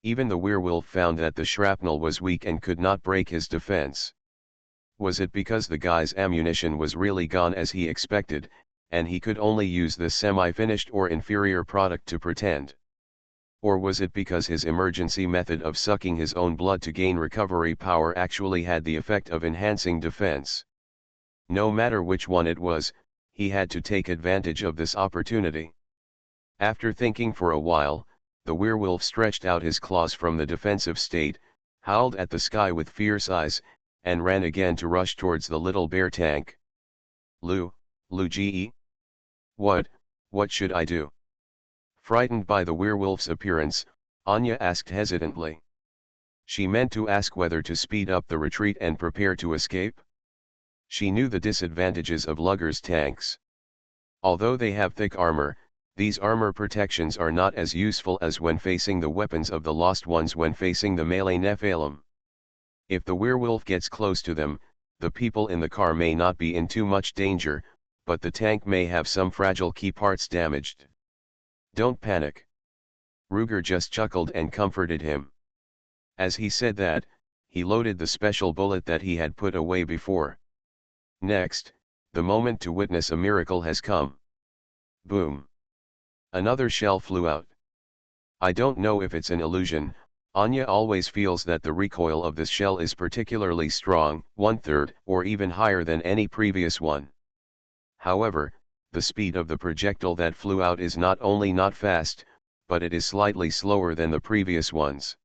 A: Even the werewolf found that the shrapnel was weak and could not break his defense. Was it because the guy's ammunition was really gone as he expected, and he could only use this semi-finished or inferior product to pretend? Or was it because his emergency method of sucking his own blood to gain recovery power actually had the effect of enhancing defense? No matter which one it was, he had to take advantage of this opportunity. After thinking for a while, the werewolf stretched out his claws from the defensive state, howled at the sky with fierce eyes, and ran again to rush towards the little bear tank. Luigi? What should I do? Frightened by the werewolf's appearance, Anya asked hesitantly. She meant to ask whether to speed up the retreat and prepare to escape. She knew the disadvantages of Lugger's tanks. Although they have thick armor, these armor protections are not as useful as when facing the weapons of the Lost Ones when facing the melee Nephilim. If the werewolf gets close to them, the people in the car may not be in too much danger, but the tank may have some fragile key parts damaged. Don't panic. Ruger just chuckled and comforted him. As he said that, he loaded the special bullet that he had put away before. Next, the moment to witness a miracle has come. Boom. Another shell flew out. I don't know if it's an illusion, Anya always feels that the recoil of this shell is particularly strong, 1/3 or even higher than any previous one. However, the speed of the projectile that flew out is not only not fast, but it is slightly slower than the previous ones.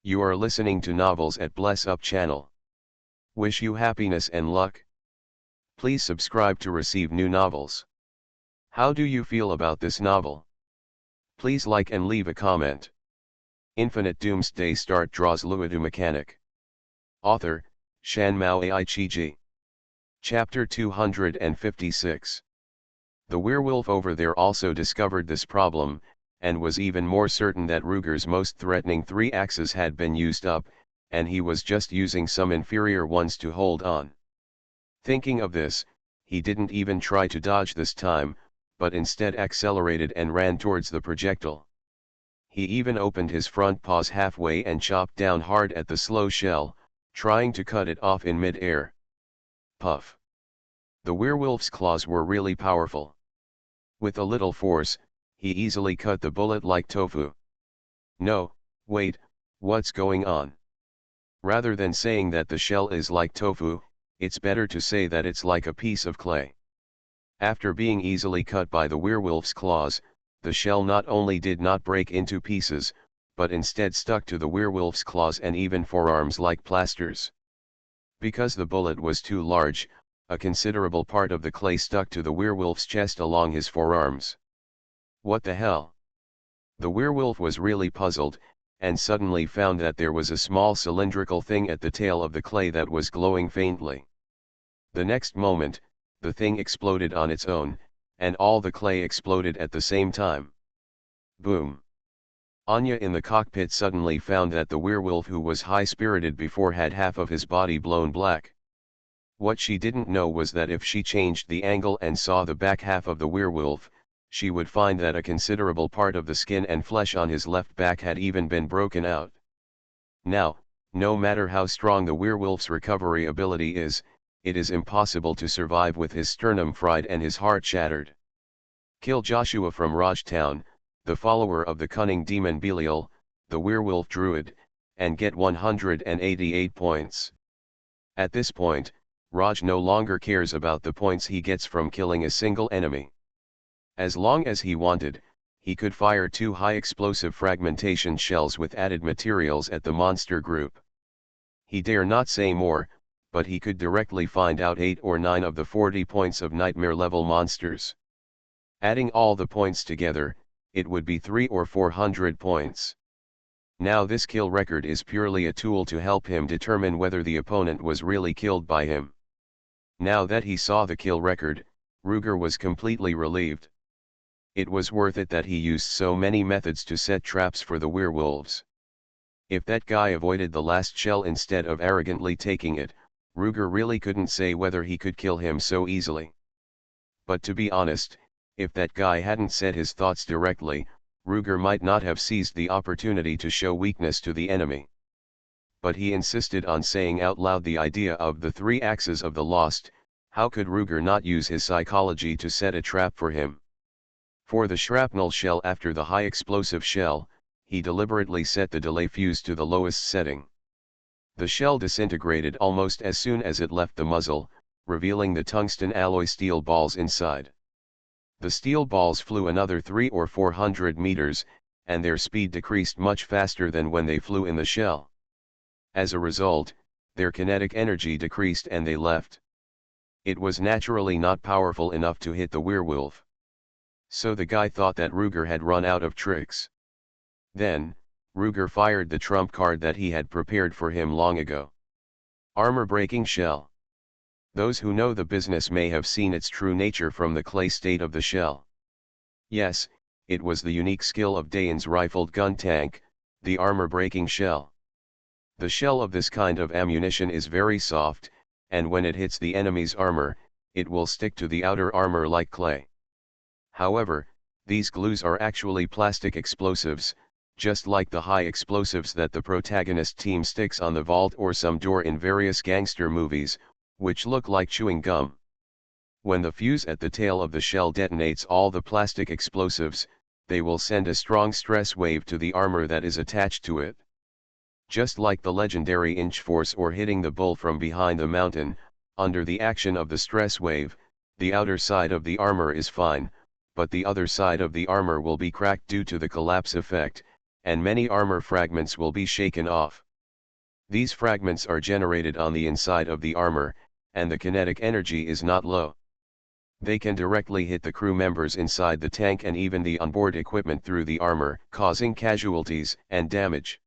A: You are listening to Novels at Bless Up channel. Wish you happiness and luck. Please subscribe to receive new novels. How do you feel about this novel? Please like and leave a comment. Infinite Doomsday Start draws Luodu mechanic. Author, Shanmao Aichiji. Chapter 256. The werewolf over there also discovered this problem, and was even more certain that Ruger's most threatening 3 axes had been used up, and he was just using some inferior ones to hold on. Thinking of this, he didn't even try to dodge this time, but instead accelerated and ran towards the projectile. He even opened his front paws halfway and chopped down hard at the slow shell, trying to cut it off in mid-air. Puff. The werewolf's claws were really powerful. With a little force, he easily cut the bullet like tofu. No, wait, what's going on? Rather than saying that the shell is like tofu, it's better to say that it's like a piece of clay. After being easily cut by the werewolf's claws, the shell not only did not break into pieces, but instead stuck to the werewolf's claws and even forearms like plasters. Because the bullet was too large, a considerable part of the clay stuck to the werewolf's chest along his forearms. What the hell? The werewolf was really puzzled, and suddenly found that there was a small cylindrical thing at the tail of the clay that was glowing faintly. The next moment, the thing exploded on its own, and all the clay exploded at the same time. Boom. Anya in the cockpit suddenly found that the werewolf who was high-spirited before had half of his body blown black. What she didn't know was that if she changed the angle and saw the back half of the werewolf, she would find that a considerable part of the skin and flesh on his left back had even been broken out. Now, no matter how strong the werewolf's recovery ability is, it is impossible to survive with his sternum fried and his heart shattered. Kill Joshua from Rajtown, the follower of the cunning demon Belial, the werewolf druid, and get 188 points. At this point, Raj no longer cares about the points he gets from killing a single enemy. As long as he wanted, he could fire 2 high-explosive fragmentation shells with added materials at the monster group. He dare not say more, but he could directly find out 8 or 9 of the 40 points of nightmare-level monsters. Adding all the points together, it would be 300 or 400 points. Now this kill record is purely a tool to help him determine whether the opponent was really killed by him. Now that he saw the kill record, Ruger was completely relieved. It was worth it that he used so many methods to set traps for the werewolves. If that guy avoided the last shell instead of arrogantly taking it, Ruger really couldn't say whether he could kill him so easily. But to be honest, if that guy hadn't said his thoughts directly, Ruger might not have seized the opportunity to show weakness to the enemy. But he insisted on saying out loud the idea of the 3 axes of the lost. How could Ruger not use his psychology to set a trap for him? For the shrapnel shell after the high explosive shell, he deliberately set the delay fuse to the lowest setting. The shell disintegrated almost as soon as it left the muzzle, revealing the tungsten alloy steel balls inside. The steel balls flew another 300 or 400 meters, and their speed decreased much faster than when they flew in the shell. As a result, their kinetic energy decreased and they left. It was naturally not powerful enough to hit the werewolf. So the guy thought that Ruger had run out of tricks. Then, Ruger fired the trump card that he had prepared for him long ago. Armor-breaking shell. Those who know the business may have seen its true nature from the clay state of the shell. Yes, it was the unique skill of Dayan's rifled gun tank, the armor-breaking shell. The shell of this kind of ammunition is very soft, and when it hits the enemy's armor, it will stick to the outer armor like clay. However, these glues are actually plastic explosives, just like the high explosives that the protagonist team sticks on the vault or some door in various gangster movies, which look like chewing gum. When the fuse at the tail of the shell detonates all the plastic explosives, they will send a strong stress wave to the armor that is attached to it. Just like the legendary inch force or hitting the bull from behind the mountain, under the action of the stress wave, the outer side of the armor is fine, but the other side of the armor will be cracked due to the collapse effect, and many armor fragments will be shaken off. These fragments are generated on the inside of the armor, and the kinetic energy is not low. They can directly hit the crew members inside the tank and even the onboard equipment through the armor, causing casualties and damage.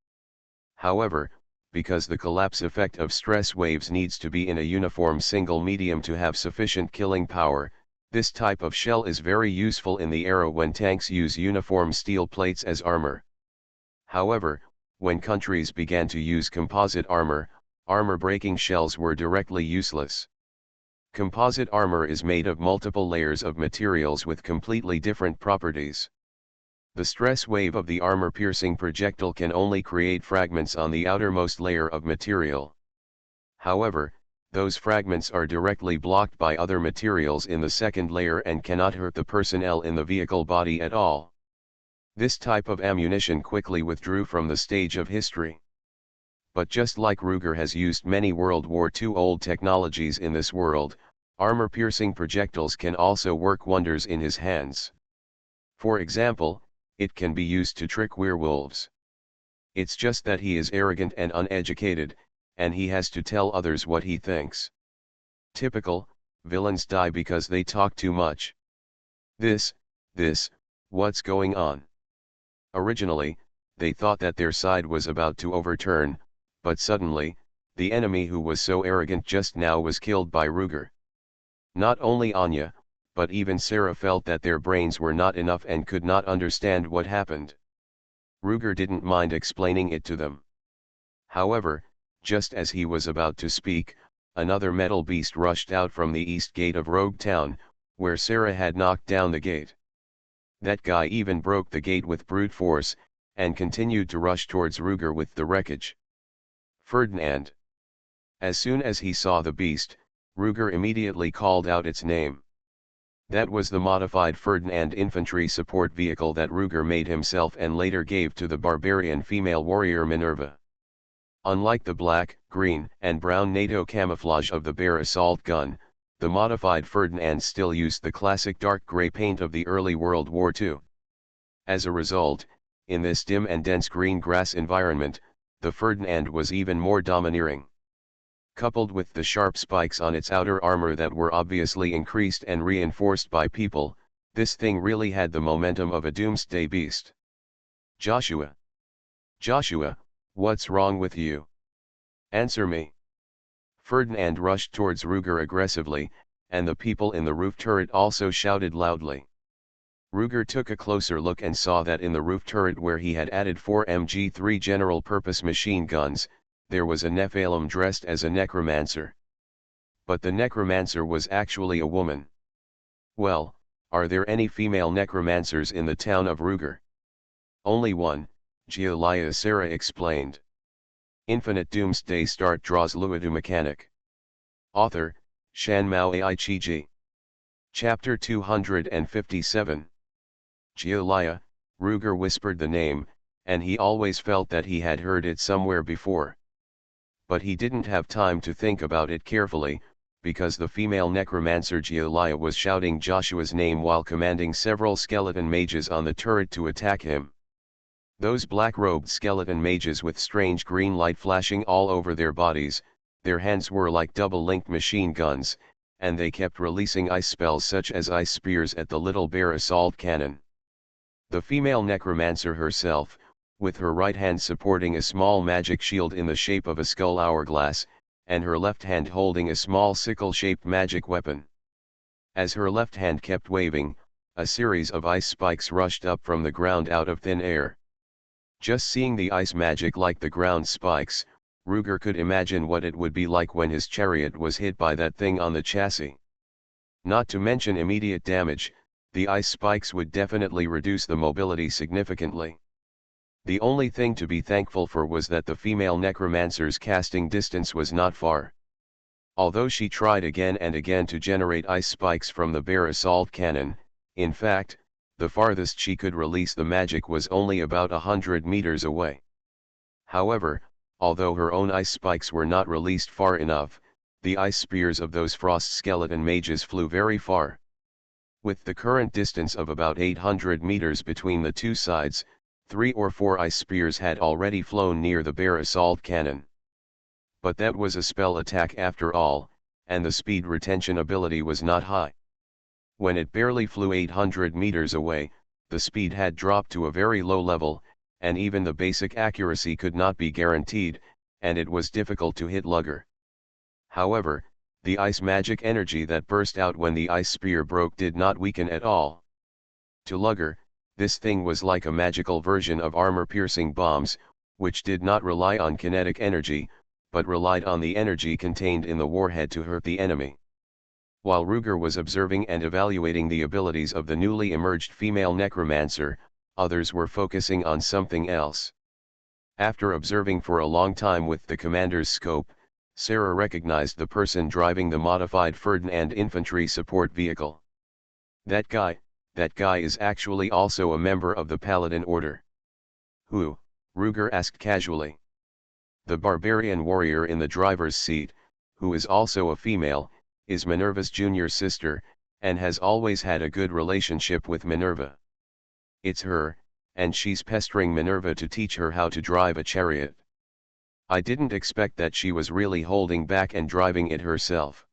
A: However, because the collapse effect of stress waves needs to be in a uniform single medium to have sufficient killing power, this type of shell is very useful in the era when tanks use uniform steel plates as armor. However, when countries began to use composite armor, armor-breaking shells were directly useless. Composite armor is made of multiple layers of materials with completely different properties. The stress wave of the armor-piercing projectile can only create fragments on the outermost layer of material. However, those fragments are directly blocked by other materials in the second layer and cannot hurt the personnel in the vehicle body at all. This type of ammunition quickly withdrew from the stage of history. But just like Ruger has used many World War II old technologies in this world, armor-piercing projectiles can also work wonders in his hands. For example, it can be used to trick werewolves. It's just that he is arrogant and uneducated, and he has to tell others what he thinks. Typical, villains die because they talk too much. What's going on? Originally, they thought that their side was about to overturn, but suddenly, the enemy who was so arrogant just now was killed by Ruger. Not only Anya, but even Sarah felt that their brains were not enough and could not understand what happened. Ruger didn't mind explaining it to them. However, just as he was about to speak, another metal beast rushed out from the east gate of Rogue Town, where Sarah had knocked down the gate. That guy even broke the gate with brute force, and continued to rush towards Ruger with the wreckage. Ferdinand. As soon as he saw the beast, Ruger immediately called out its name. That was the modified Ferdinand infantry support vehicle that Ruger made himself and later gave to the barbarian female warrior Minerva. Unlike the black, green, and brown NATO camouflage of the Bear assault gun, the modified Ferdinand still used the classic dark gray paint of the early World War II. As a result, in this dim and dense green grass environment, the Ferdinand was even more domineering. Coupled with the sharp spikes on its outer armor that were obviously increased and reinforced by people, this thing really had the momentum of a doomsday beast. Joshua. Joshua, what's wrong with you? Answer me. Ferdinand rushed towards Ruger aggressively, and the people in the roof turret also shouted loudly. Ruger took a closer look and saw that in the roof turret where he had added 4 MG3 general-purpose machine guns, there was a Nephilim dressed as a necromancer. But the necromancer was actually a woman. Well, are there any female necromancers in the town of Ruger? Only one, Gialia Sarah explained. Infinite Doomsday Start draws Luodu mechanic. Author, Shanmao Aichiji. Chapter 257. Gialia, Ruger whispered the name, and he always felt that he had heard it somewhere before. But he didn't have time to think about it carefully, because the female necromancer Gialia was shouting Joshua's name while commanding several skeleton mages on the turret to attack him. Those black-robed skeleton mages with strange green light flashing all over their bodies, their hands were like double-linked machine guns, and they kept releasing ice spells such as ice spears at the little bear assault cannon. The female necromancer herself, with her right hand supporting a small magic shield in the shape of a skull hourglass, and her left hand holding a small sickle-shaped magic weapon. As her left hand kept waving, a series of ice spikes rushed up from the ground out of thin air. Just seeing the ice magic like the ground spikes, Ruger could imagine what it would be like when his chariot was hit by that thing on the chassis. Not to mention immediate damage, the ice spikes would definitely reduce the mobility significantly. The only thing to be thankful for was that the female necromancer's casting distance was not far. Although she tried again and again to generate ice spikes from the bear assault cannon, in fact, the farthest she could release the magic was only about 100 meters away. However, although her own ice spikes were not released far enough, the ice spears of those frost skeleton mages flew very far. With the current distance of about 800 meters between the two sides, 3 or 4 ice spears had already flown near the bear assault cannon. But that was a spell attack after all, and the speed retention ability was not high. When it barely flew 800 meters away, the speed had dropped to a very low level, and even the basic accuracy could not be guaranteed, and it was difficult to hit Lugger. However, the ice magic energy that burst out when the ice spear broke did not weaken at all. To Lugger, this thing was like a magical version of armor-piercing bombs, which did not rely on kinetic energy, but relied on the energy contained in the warhead to hurt the enemy. While Ruger was observing and evaluating the abilities of the newly emerged female necromancer, others were focusing on something else. After observing for a long time with the commander's scope, Sarah recognized the person driving the modified Ferdinand infantry support vehicle. That guy is actually also a member of the Paladin Order. Who? Ruger asked casually. The barbarian warrior in the driver's seat, who is also a female, is Minerva's junior sister, and has always had a good relationship with Minerva. It's her, and she's pestering Minerva to teach her how to drive a chariot. I didn't expect that she was really holding back and driving it herself.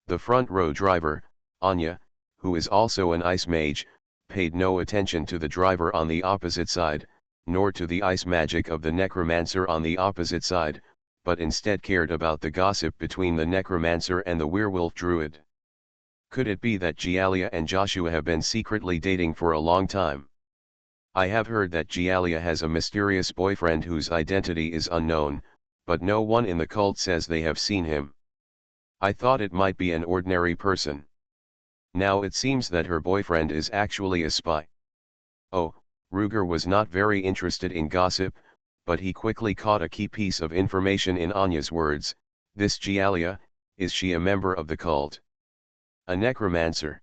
A: The front row driver, Anya, who is also an ice mage, paid no attention to the driver on the opposite side, nor to the ice magic of the necromancer on the opposite side, but instead cared about the gossip between the necromancer and the werewolf druid. Could it be that Gialia and Joshua have been secretly dating for a long time? I have heard that Gialia has a mysterious boyfriend whose identity is unknown, but no one in the cult says they have seen him. I thought it might be an ordinary person. Now it seems that her boyfriend is actually a spy. Oh, Ruger was not very interested in gossip, but he quickly caught a key piece of information in Anya's words. This Gialia, is she a member of the cult? A necromancer?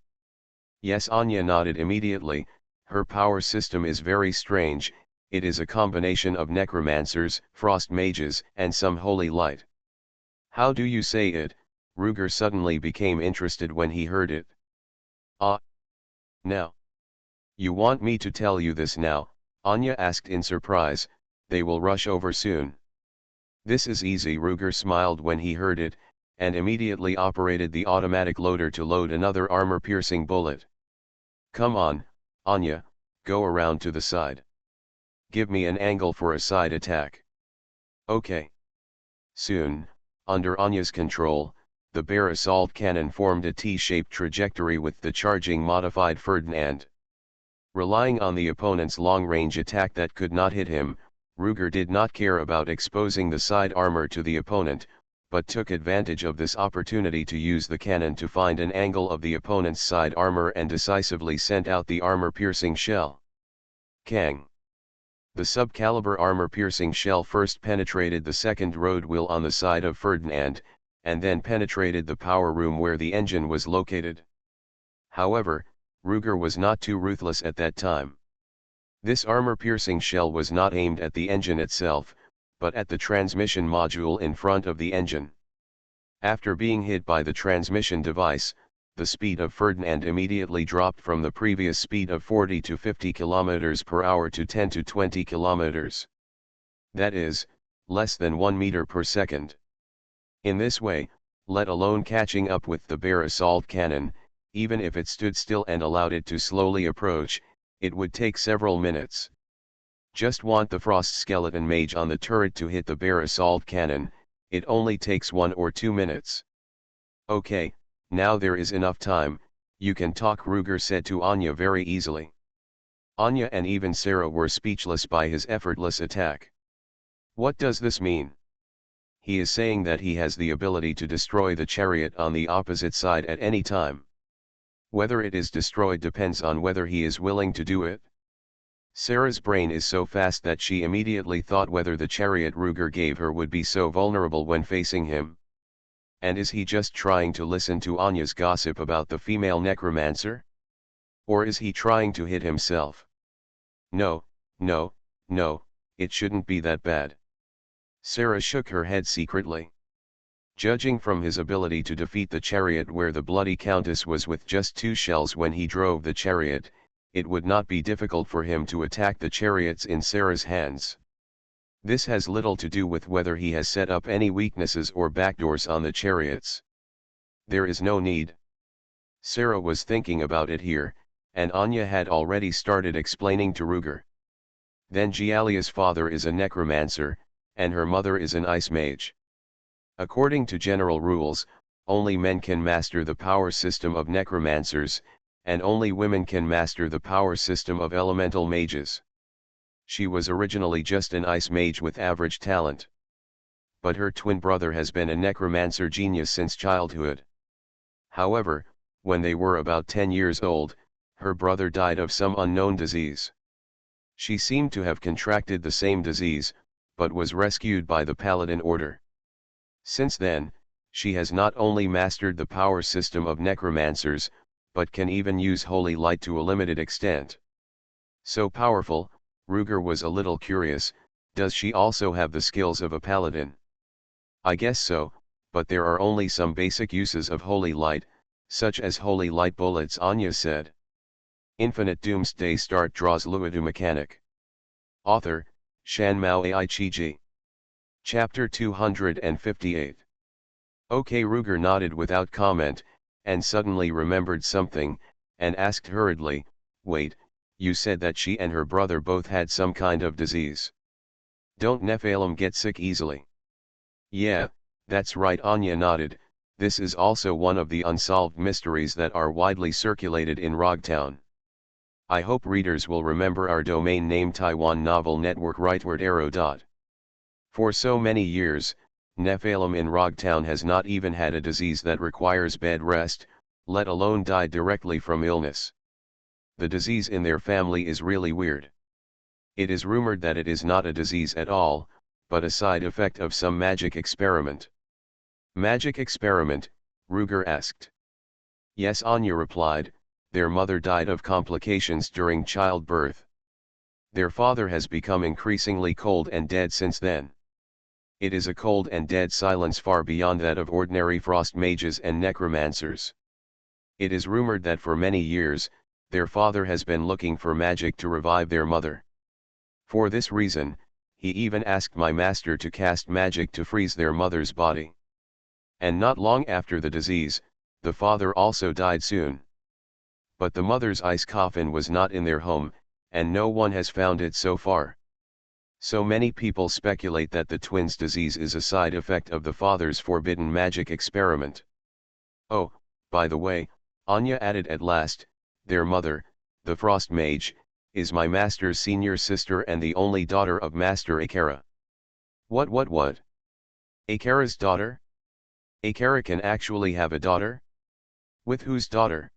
A: Yes, Anya nodded immediately. Her power system is very strange. It is a combination of necromancers, frost mages, and some holy light. How do you say it? Ruger suddenly became interested when he heard it. Ah. Now. You want me to tell you this now? Anya asked in surprise. They will rush over soon. This is easy. Ruger smiled when he heard it, and immediately operated the automatic loader to load another armor-piercing bullet. Come on, Anya, go around to the side. Give me an angle for a side attack. Okay. Soon, under Anya's control, the bear assault cannon formed a T-shaped trajectory with the charging modified Ferdinand. Relying on the opponent's long-range attack that could not hit him, Ruger did not care about exposing the side armor to the opponent, but took advantage of this opportunity to use the cannon to find an angle of the opponent's side armor and decisively sent out the armor-piercing shell. Kang! The sub-caliber armor-piercing shell first penetrated the second road wheel on the side of Ferdinand, and then penetrated the power room where the engine was located. However, Ruger was not too ruthless at that time. This armor-piercing shell was not aimed at the engine itself, but at the transmission module in front of the engine. After being hit by the transmission device, the speed of Ferdinand immediately dropped from the previous speed of 40 to 50 km per hour to 10 to 20 km. That is, less than 1 meter per second. In this way, let alone catching up with the bear assault cannon, even if it stood still and allowed it to slowly approach, it would take several minutes. Just want the frost skeleton mage on the turret to hit the bear assault cannon, it only takes 1 or 2 minutes. Okay, now there is enough time, you can talk, Ruger said to Anya very easily. Anya and even Sarah were speechless by his effortless attack. What does this mean? He is saying that he has the ability to destroy the chariot on the opposite side at any time. Whether it is destroyed depends on whether he is willing to do it. Sarah's brain is so fast that she immediately thought whether the chariot Ruger gave her would be so vulnerable when facing him. And is he just trying to listen to Anya's gossip about the female necromancer? Or is he trying to hit himself? No, no, no, it shouldn't be that bad. Sarah shook her head secretly. Judging from his ability to defeat the chariot where the bloody countess was with just 2 shells when he drove the chariot, it would not be difficult for him to attack the chariots in Sarah's hands. This has little to do with whether he has set up any weaknesses or backdoors on the chariots. There is no need. Sarah was thinking about it here, and Anya had already started explaining to Ruger. Then Gialia's father is a necromancer, and her mother is an ice mage. According to general rules, only men can master the power system of necromancers, and only women can master the power system of elemental mages. She was originally just an ice mage with average talent. But her twin brother has been a necromancer genius since childhood. However, when they were about 10 years old, her brother died of some unknown disease. She seemed to have contracted the same disease, but was rescued by the Paladin Order. Since then, she has not only mastered the power system of necromancers, but can even use holy light to a limited extent. So powerful, Ruger was a little curious, does she also have the skills of a paladin? I guess so, but there are only some basic uses of holy light, such as holy light bullets, Anya said. Infinite Doomsday Start draws Luodu mechanic. Author, Shanmao Aichiji. Chapter 258. Okay, Ruger nodded without comment, and suddenly remembered something, and asked hurriedly, wait, you said that she and her brother both had some kind of disease. Don't Nephilim get sick easily? Yeah, that's right, Anya nodded. This is also one of the unsolved mysteries that are widely circulated in Rogtown. I hope readers will remember our domain name Taiwan Novel Network rightward arrow. For so many years, Nephilim in Rogtown has not even had a disease that requires bed rest, let alone died directly from illness. The disease in their family is really weird. It is rumored that it is not a disease at all, but a side effect of some magic experiment. Magic experiment? Ruger asked. Yes, Anya replied, their mother died of complications during childbirth. Their father has become increasingly cold and dead since then. It is a cold and dead silence far beyond that of ordinary frost mages and necromancers. It is rumored that for many years, their father has been looking for magic to revive their mother. For this reason, he even asked my master to cast magic to freeze their mother's body. And not long after the disease, the father also died soon. But the mother's ice coffin was not in their home, and no one has found it so far. So many people speculate that the twins' disease is a side effect of the father's forbidden magic experiment. Oh, by the way, Anya added at last, their mother, the frost mage, is my master's senior sister and the only daughter of Master Akara. What? Akara's daughter? Akara can actually have a daughter? With whose daughter?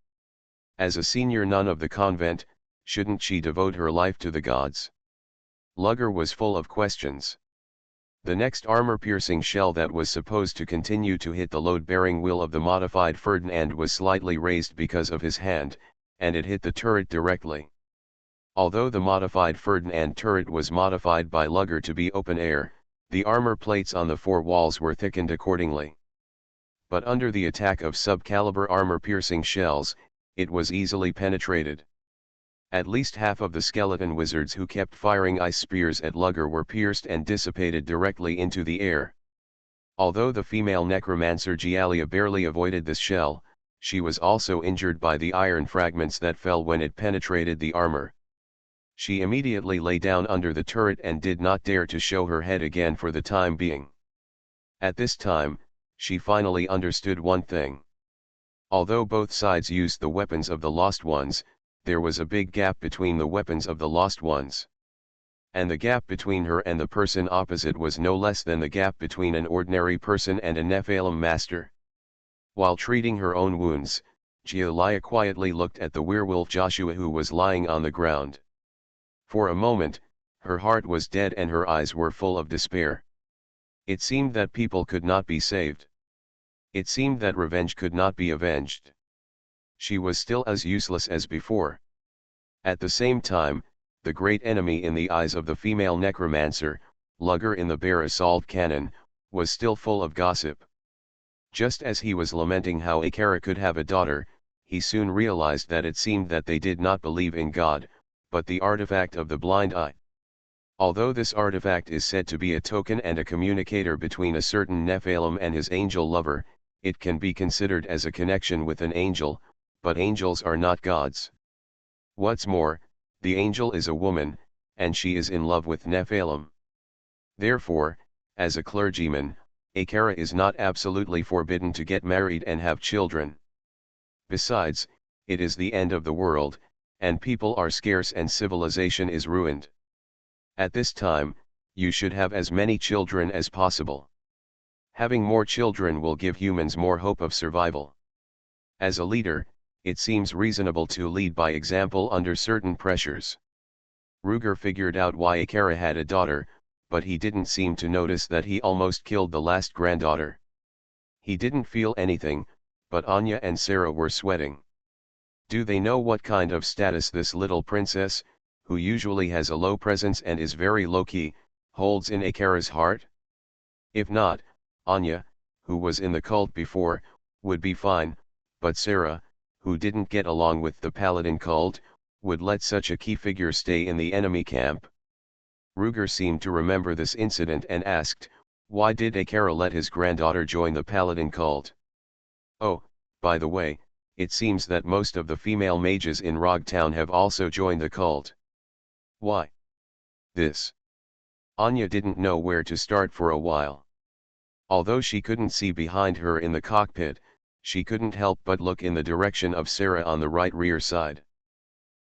A: As a senior nun of the convent, shouldn't she devote her life to the gods? Lugger was full of questions. The next armor-piercing shell that was supposed to continue to hit the load-bearing wheel of the modified Ferdinand was slightly raised because of his hand, and it hit the turret directly. Although the modified Ferdinand turret was modified by Lugger to be open air, the armor plates on the four walls were thickened accordingly. But under the attack of sub-caliber armor-piercing shells, it was easily penetrated. At least half of the skeleton wizards who kept firing ice spears at Lugger were pierced and dissipated directly into the air. Although the female necromancer Gialia barely avoided this shell, she was also injured by the iron fragments that fell when it penetrated the armor. She immediately lay down under the turret and did not dare to show her head again for the time being. At this time, she finally understood one thing. Although both sides used the weapons of the Lost Ones, there was a big gap between the weapons of the Lost Ones. And the gap between her and the person opposite was no less than the gap between an ordinary person and a Nephilim master. While treating her own wounds, Gialia quietly looked at the werewolf Joshua who was lying on the ground. For a moment, her heart was dead and her eyes were full of despair. It seemed that people could not be saved. It seemed that revenge could not be avenged. She was still as useless as before. At the same time, the great enemy in the eyes of the female necromancer, Lugger in the bear assault cannon, was still full of gossip. Just as he was lamenting how Akara could have a daughter, he soon realized that it seemed that they did not believe in God, but the artifact of the blind eye. Although this artifact is said to be a token and a communicator between a certain Nephilim and his angel lover, it can be considered as a connection with an angel, but angels are not gods. What's more, the angel is a woman, and she is in love with Nephilim. Therefore, as a clergyman, Akara is not absolutely forbidden to get married and have children. Besides, it is the end of the world, and people are scarce and civilization is ruined. At this time, you should have as many children as possible. Having more children will give humans more hope of survival. As a leader, it seems reasonable to lead by example under certain pressures. Ruger figured out why Akara had a daughter, but he didn't seem to notice that he almost killed the last granddaughter. He didn't feel anything, but Anya and Sarah were sweating. Do they know what kind of status this little princess, who usually has a low presence and is very low-key, holds in Akara's heart? If not, Anya, who was in the cult before, would be fine, but Sarah, who didn't get along with the paladin cult, would let such a key figure stay in the enemy camp. Ruger seemed to remember this incident and asked, why did Akara let his granddaughter join the paladin cult? Oh, by the way, it seems that most of the female mages in Rogtown have also joined the cult. Why? This. Anya didn't know where to start for a while. Although she couldn't see behind her in the cockpit, she couldn't help but look in the direction of Sarah on the right rear side.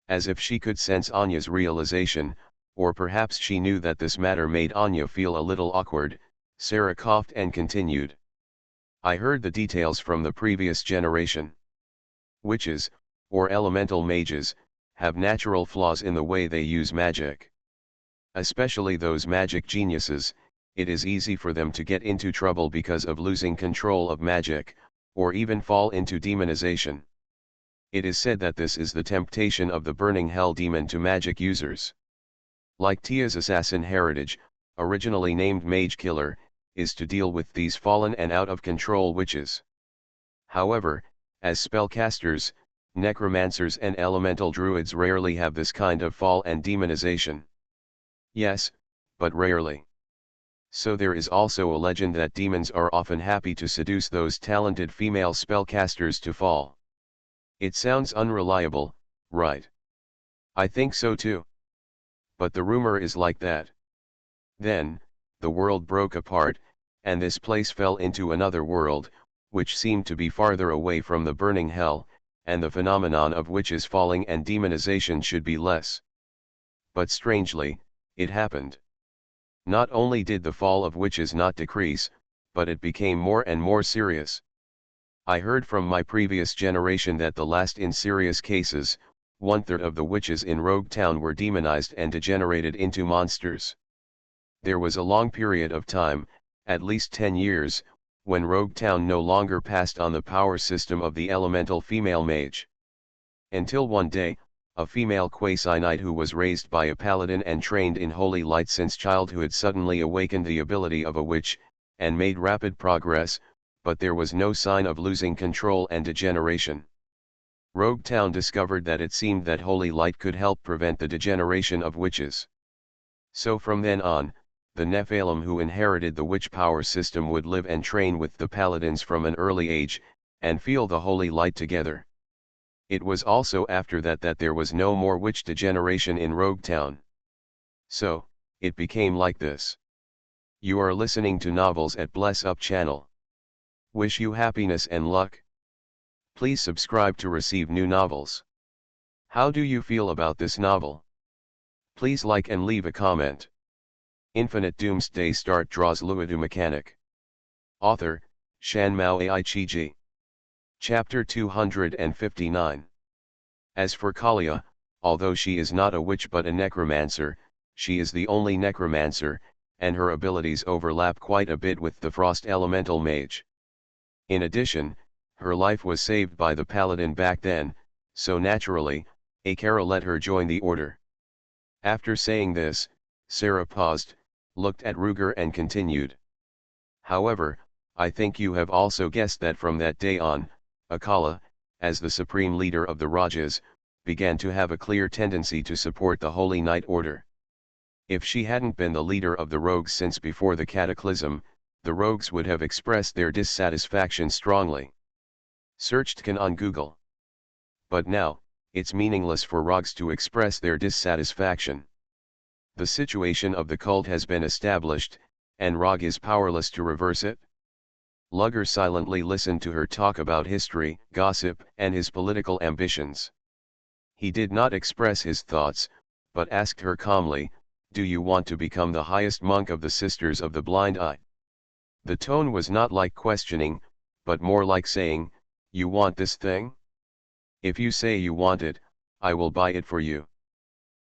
A: As if she could sense Anya's realization, or perhaps she knew that this matter made Anya feel a little awkward, Sarah coughed and continued. I heard the details from the previous generation. Witches, or elemental mages, have natural flaws in the way they use magic. Especially those magic geniuses, it is easy for them to get into trouble because of losing control of magic, or even fall into demonization. It is said that this is the temptation of the burning hell demon to magic users. Like Tia's assassin heritage, originally named Mage Killer, is to deal with these fallen and out-of-control witches. However, as spellcasters, necromancers and elemental druids rarely have this kind of fall and demonization. Yes, but rarely. So there is also a legend that demons are often happy to seduce those talented female spellcasters to fall. It sounds unreliable, right? I think so too. But the rumor is like that. Then, the world broke apart, and this place fell into another world, which seemed to be farther away from the burning hell, and the phenomenon of witches falling and demonization should be less. But strangely, it happened. Not only did the fall of witches not decrease, but it became more and more serious. I heard from my previous generation that the last in serious cases, 1/3 of the witches in Rogue Town were demonized and degenerated into monsters. There was a long period of time, at least 10 years, when Rogue Town no longer passed on the power system of the elemental female mage. Until one day, a female quasi-knight who was raised by a paladin and trained in holy light since childhood suddenly awakened the ability of a witch, and made rapid progress, but there was no sign of losing control and degeneration. Rogue Town discovered that it seemed that holy light could help prevent the degeneration of witches. So from then on, the Nephilim who inherited the witch power system would live and train with the paladins from an early age, and feel the holy light together. It was also after that that there was no more witch degeneration in Rogue Town. So, it became like this. You are listening to Novels at Bless Up channel. Wish you happiness and luck. Please subscribe to receive new novels. How do you feel about this novel? Please like and leave a comment. Infinite Doomsday Start draws Luodu mechanic. Author, Shan Mao Ai-Chi-Ji. Chapter 259. As for Kalia, although she is not a witch but a necromancer, she is the only necromancer, and her abilities overlap quite a bit with the frost elemental mage. In addition, her life was saved by the paladin back then, so naturally, Akara let her join the order. After saying this, Sarah paused, looked at Ruger and continued. However, I think you have also guessed that from that day on, Akala, as the supreme leader of the Rajas, began to have a clear tendency to support the Holy Knight Order. If she hadn't been the leader of the rogues since before the cataclysm, the rogues would have expressed their dissatisfaction strongly. Searched can on Google. But now, it's meaningless for rogues to express their dissatisfaction. The situation of the cult has been established, and Rog is powerless to reverse it. Lugger silently listened to her talk about history, gossip, and his political ambitions. He did not express his thoughts, but asked her calmly, "Do you want to become the highest monk of the Sisters of the Blind Eye?" The tone was not like questioning, but more like saying, "You want this thing? If you say you want it, I will buy it for you."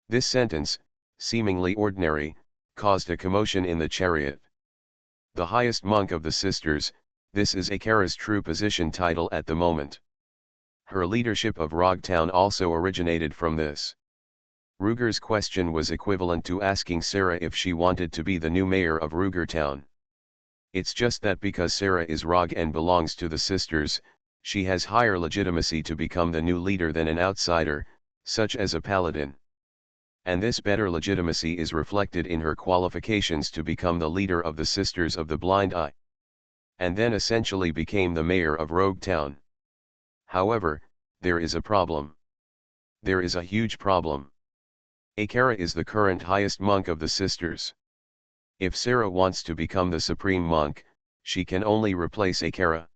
A: This sentence, seemingly ordinary, caused a commotion in the chariot. The highest monk of the Sisters, this is Akara's true position title at the moment. Her leadership of Rogue Town also originated from this. Ruger's question was equivalent to asking Sarah if she wanted to be the new mayor of Ruger Town. It's just that because Sarah is Rogue and belongs to the Sisters, she has higher legitimacy to become the new leader than an outsider, such as a paladin. And this better legitimacy is reflected in her qualifications to become the leader of the Sisters of the Blind Eye. And then essentially became the mayor of Rogue Town. However, there is a problem. There is a huge problem. Akara is the current highest monk of the Sisters. If Sarah wants to become the supreme monk, she can only replace Akara.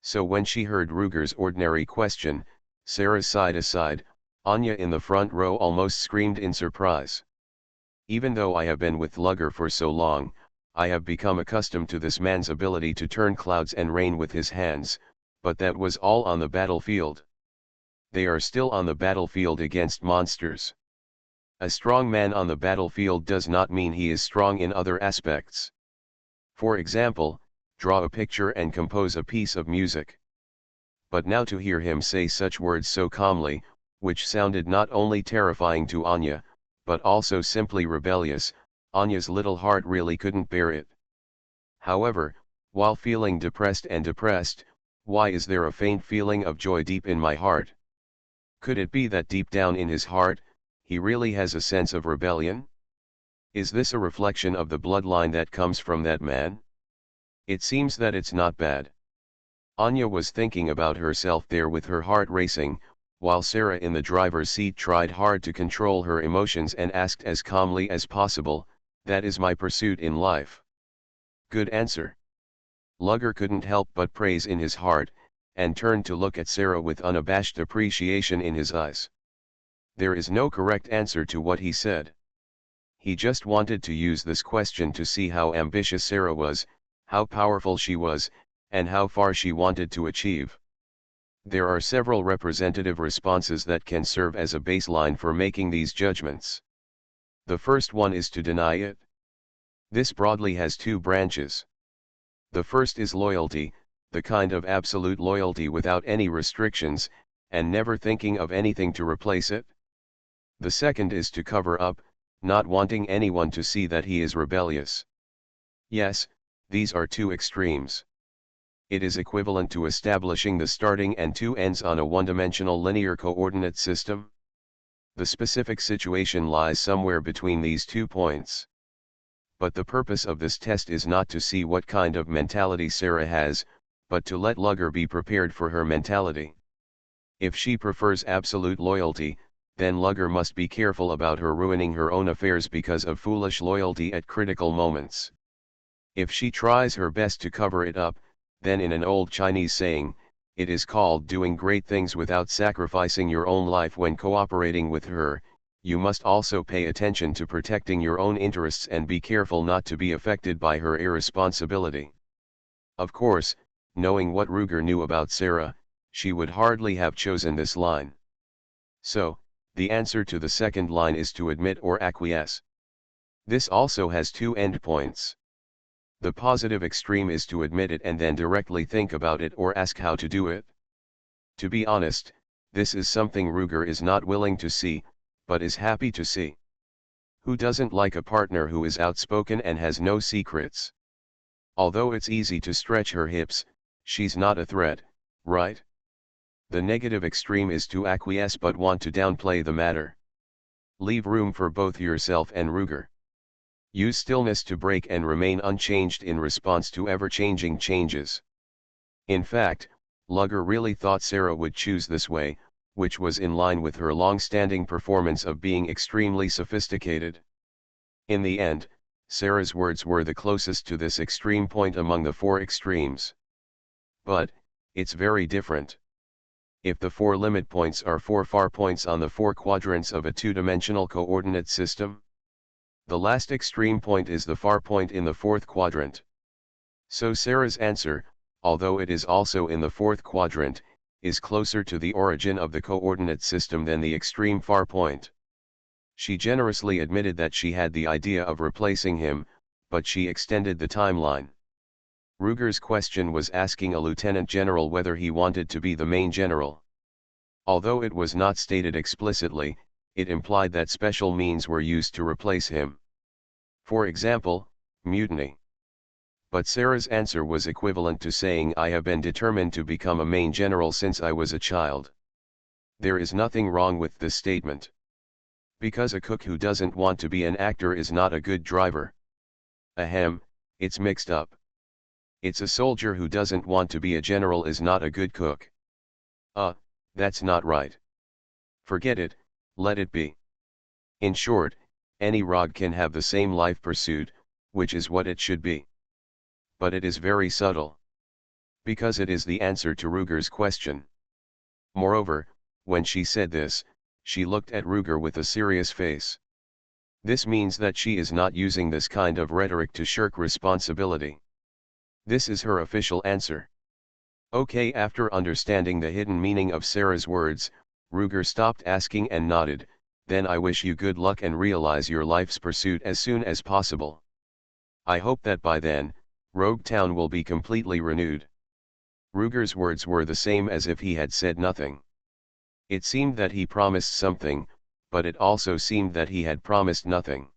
A: So when she heard Ruger's ordinary question, Sarah sighed aside. Anya in the front row almost screamed in surprise. Even though I have been with Lugger for so long, I have become accustomed to this man's ability to turn clouds and rain with his hands, but that was all on the battlefield. they are still on the battlefield against monsters. A strong man on the battlefield does not mean he is strong in other aspects. For example, draw a picture and compose a piece of music. But now to hear him say such words so calmly, which sounded not only terrifying to Anya, but also simply rebellious, Anya's little heart really couldn't bear it. However, while feeling depressed, why is there a faint feeling of joy deep in my heart? Could it be that deep down in his heart, he really has a sense of rebellion? Is this a reflection of the bloodline that comes from that man? It seems that it's not bad. Anya was thinking about herself there with her heart racing, while Sarah in the driver's seat tried hard to control her emotions and asked as calmly as possible, "That is my pursuit in life." Good answer. Lugger couldn't help but praise in his heart, and turned to look at Sarah with unabashed appreciation in his eyes. There is no correct answer to what he said. He just wanted to use this question to see how ambitious Sarah was, how powerful she was, and how far she wanted to achieve. There are several representative responses that can serve as a baseline for making these judgments. The first one is to deny it. This broadly has two branches. The first is loyalty, the kind of absolute loyalty without any restrictions, and never thinking of anything to replace it. The second is to cover up, not wanting anyone to see that he is rebellious. Yes, these are two extremes. It is equivalent to establishing the starting and two ends on a one-dimensional linear coordinate system. The specific situation lies somewhere between these 2 points. But the purpose of this test is not to see what kind of mentality Sarah has, but to let Lugger be prepared for her mentality. If she prefers absolute loyalty, then Lugger must be careful about her ruining her own affairs because of foolish loyalty at critical moments. If she tries her best to cover it up, then in an old Chinese saying, it is called doing great things without sacrificing your own life when cooperating with her. You must also pay attention to protecting your own interests and be careful not to be affected by her irresponsibility. Of course, knowing what Ruger knew about Sarah, she would hardly have chosen this line. So, the answer to the second line is to admit or acquiesce. This also has two endpoints. The positive extreme is to admit it and then directly think about it or ask how to do it. To be honest, this is something Ruger is not willing to see, but is happy to see. Who doesn't like a partner who is outspoken and has no secrets? Although it's easy to stretch her hips, she's not a threat, right? The negative extreme is to acquiesce but want to downplay the matter. Leave room for both yourself and Ruger. Use stillness to break and remain unchanged in response to ever-changing changes. In fact, Lugger really thought Sarah would choose this way, which was in line with her long-standing performance of being extremely sophisticated. In the end, Sarah's words were the closest to this extreme point among the four extremes. But, it's very different. If the four limit points are four far points on the four quadrants of a two-dimensional coordinate system, the last extreme point is the far point in the fourth quadrant. So Sarah's answer, although it is also in the fourth quadrant, is closer to the origin of the coordinate system than the extreme far point. She generously admitted that she had the idea of replacing him, but she extended the timeline. Ruger's question was asking a lieutenant general whether he wanted to be the main general. Although it was not stated explicitly, it implied that special means were used to replace him. For example, mutiny. But Sarah's answer was equivalent to saying, I have been determined to become a main general since I was a child. There is nothing wrong with this statement. Because a cook who doesn't want to be an actor is not a good driver. Ahem, it's mixed up. It's a soldier who doesn't want to be a general is not a good cook. That's not right. Forget it, let it be. In short, any ROG can have the same life pursuit, which is what it should be. But it is very subtle. Because it is the answer to Ruger's question. Moreover, when she said this, she looked at Ruger with a serious face. This means that she is not using this kind of rhetoric to shirk responsibility. This is her official answer. Okay, after understanding the hidden meaning of Sarah's words, Ruger stopped asking and nodded. Then I wish you good luck and realize your life's pursuit as soon as possible. I hope that by then, Rogue Town will be completely renewed. Ruger's words were the same as if he had said nothing. It seemed that he promised something, but it also seemed that he had promised nothing.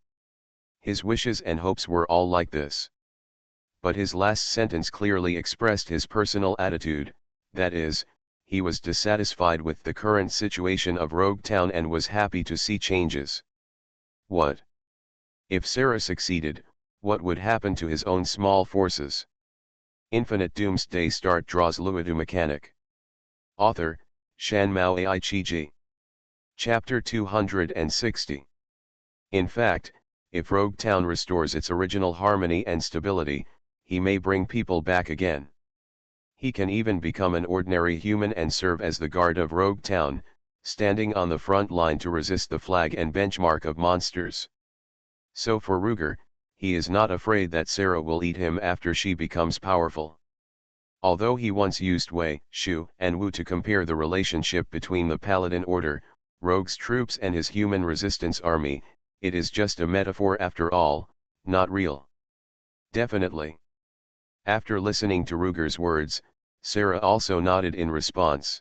A: His wishes and hopes were all like this. But his last sentence clearly expressed his personal attitude, that is, he was dissatisfied with the current situation of Rogue Town and was happy to see changes. What? If Sarah succeeded, what would happen to his own small forces? Infinite Doomsday Start draws Luodu mechanic. Author, Shan Mao Ai-chi-ji. Chapter 260. In fact, if Rogue Town restores its original harmony and stability, he may bring people back again. He can even become an ordinary human and serve as the guard of Rogue Town, standing on the front line to resist the flag and benchmark of monsters. So for Ruger, he is not afraid that Sarah will eat him after she becomes powerful. Although he once used Wei, Shu, and Wu to compare the relationship between the Paladin Order, Rogue's troops and his human resistance army, it is just a metaphor after all, not real. Definitely. After listening to Ruger's words, Sarah also nodded in response.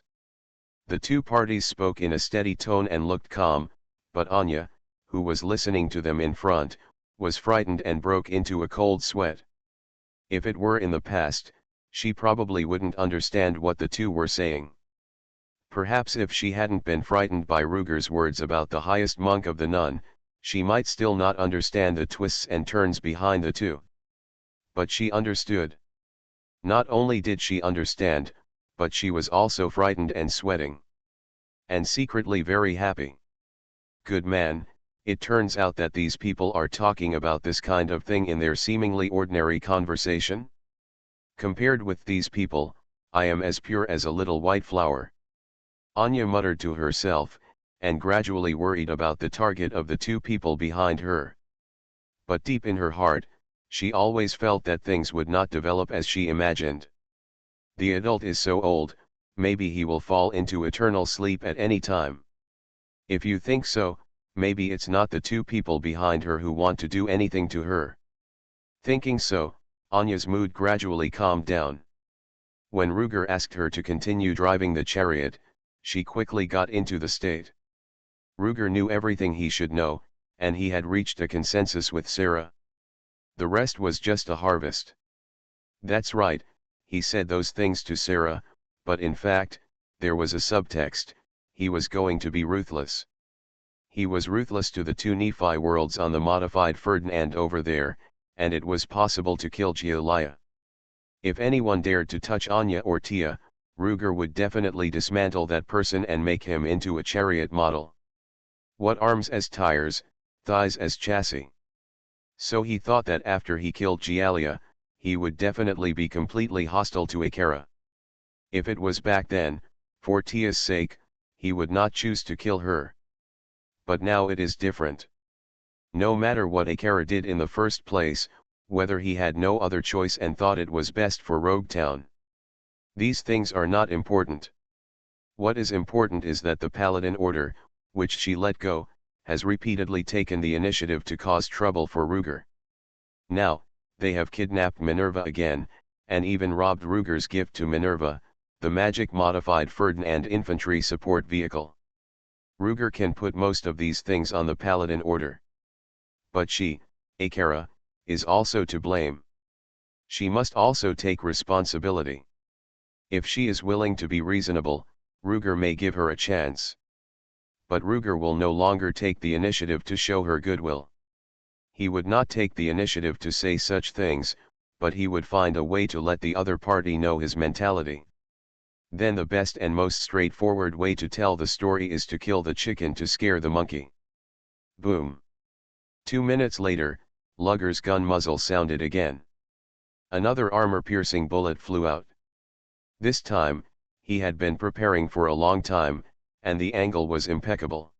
A: The two parties spoke in a steady tone and looked calm, but Anya, who was listening to them in front, was frightened and broke into a cold sweat. If it were in the past, she probably wouldn't understand what the two were saying. Perhaps if she hadn't been frightened by Ruger's words about the highest monk of the Nun, she might still not understand the twists and turns behind the two. But she understood. Not only did she understand, but she was also frightened and sweating. And secretly very happy. Good man, it turns out that these people are talking about this kind of thing in their seemingly ordinary conversation. Compared with these people, I am as pure as a little white flower. Anya muttered to herself, and gradually worried about the target of the two people behind her. But deep in her heart, she always felt that things would not develop as she imagined. The adult is so old, maybe he will fall into eternal sleep at any time. If you think so, maybe it's not the two people behind her who want to do anything to her. Thinking so, Anya's mood gradually calmed down. When Ruger asked her to continue driving the chariot, she quickly got into the state. Ruger knew everything he should know, and he had reached a consensus with Sarah. The rest was just a harvest. That's right, he said those things to Sarah, but in fact, there was a subtext, he was going to be ruthless. He was ruthless to the two Nephi worlds on the modified Ferdinand over there, and it was possible to kill Giulia. If anyone dared to touch Anya or Tia, Ruger would definitely dismantle that person and make him into a chariot model. What arms as tires, thighs as chassis. So he thought that after he killed Giulia, he would definitely be completely hostile to Akara. If it was back then, for Tia's sake, he would not choose to kill her. But now it is different. No matter what Akara did in the first place, whether he had no other choice and thought it was best for Rogue Town. These things are not important. What is important is that the Paladin Order, which she let go, has repeatedly taken the initiative to cause trouble for Ruger. Now, they have kidnapped Minerva again, and even robbed Ruger's gift to Minerva, the magic-modified Ferdinand infantry support vehicle. Ruger can put most of these things on the Paladin Order. But she, Akara, is also to blame. She must also take responsibility. If she is willing to be reasonable, Ruger may give her a chance. But Ruger will no longer take the initiative to show her goodwill. He would not take the initiative to say such things, but he would find a way to let the other party know his mentality. Then the best and most straightforward way to tell the story is to kill the chicken to scare the monkey. Boom. 2 minutes later, Lugger's gun muzzle sounded again. Another armor-piercing bullet flew out. This time, he had been preparing for a long time, and the angle was impeccable.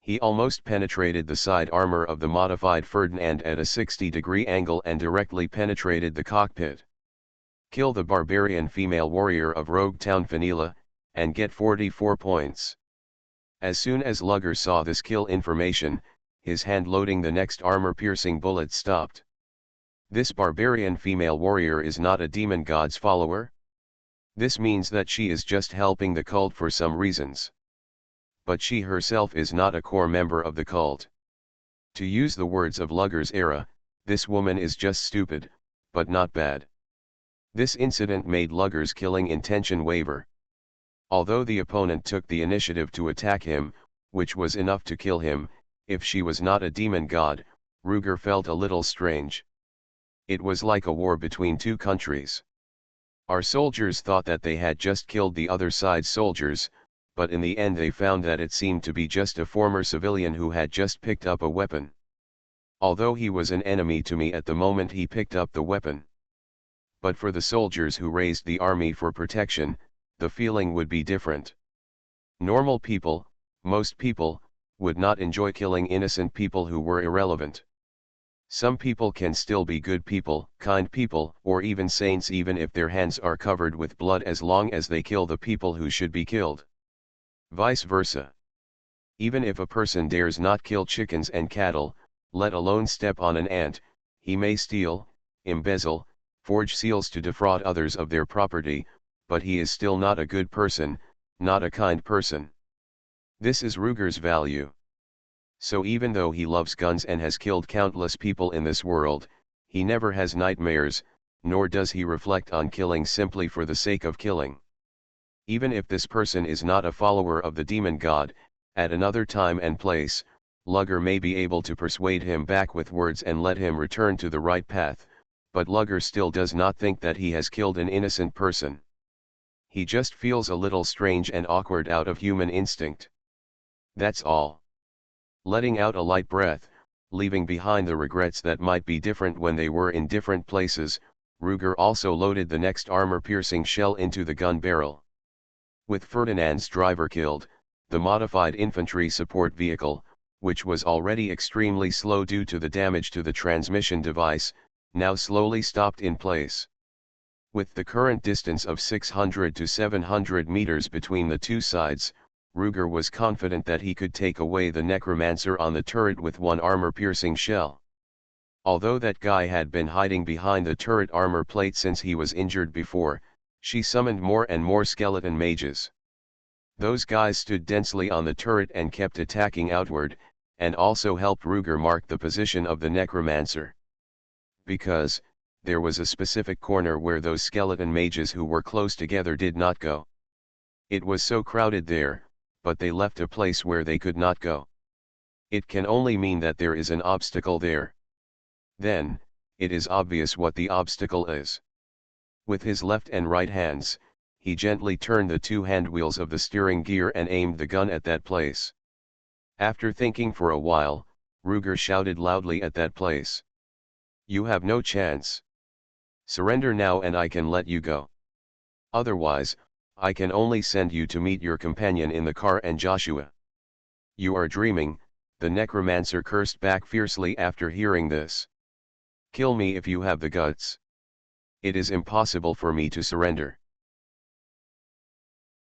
A: He almost penetrated the side armor of the modified Ferdinand at a 60-degree angle and directly penetrated the cockpit. Kill the barbarian female warrior of Rogue Town Fanila, and get 44 points. As soon as Luger saw this kill information, his hand loading the next armor-piercing bullet stopped. This barbarian female warrior is not a demon god's follower? This means that she is just helping the cult for some reasons. But she herself is not a core member of the cult. To use the words of Luger's era, this woman is just stupid, but not bad. This incident made Luger's killing intention waver. Although the opponent took the initiative to attack him, which was enough to kill him, if she was not a demon god, Ruger felt a little strange. It was like a war between two countries. Our soldiers thought that they had just killed the other side's soldiers, but in the end they found that it seemed to be just a former civilian who had just picked up a weapon. Although he was an enemy to me at the moment he picked up the weapon. But for the soldiers who raised the army for protection, the feeling would be different. Normal people, most people, would not enjoy killing innocent people who were irrelevant. Some people can still be good people, kind people, or even saints even if their hands are covered with blood as long as they kill the people who should be killed. Vice versa. Even if a person dares not kill chickens and cattle, let alone step on an ant, he may steal, embezzle, forge seals to defraud others of their property, but he is still not a good person, not a kind person. This is Ruger's value. So even though he loves guns and has killed countless people in this world, he never has nightmares, nor does he reflect on killing simply for the sake of killing. Even if this person is not a follower of the demon god, at another time and place, Luger may be able to persuade him back with words and let him return to the right path, but Luger still does not think that he has killed an innocent person. He just feels a little strange and awkward out of human instinct. That's all. Letting out a light breath, leaving behind the regrets that might be different when they were in different places, Ruger also loaded the next armor-piercing shell into the gun barrel. With Ferdinand's driver killed, the modified infantry support vehicle, which was already extremely slow due to the damage to the transmission device, now slowly stopped in place. With the current distance of 600 to 700 meters between the two sides, Ruger was confident that he could take away the necromancer on the turret with one armor-piercing shell. Although that guy had been hiding behind the turret armor plate since he was injured before, she summoned more and more skeleton mages. Those guys stood densely on the turret and kept attacking outward, and also helped Ruger mark the position of the necromancer. Because, there was a specific corner where those skeleton mages who were close together did not go. It was so crowded there, but they left a place where they could not go. It can only mean that there is an obstacle there. Then, it is obvious what the obstacle is. With his left and right hands, he gently turned the two handwheels of the steering gear and aimed the gun at that place. After thinking for a while, Ruger shouted loudly at that place. "You have no chance. Surrender now and I can let you go. Otherwise, I can only send you to meet your companion in the car and Joshua." "You are dreaming," the necromancer cursed back fiercely after hearing this. "Kill me if you have the guts. It is impossible for me to surrender."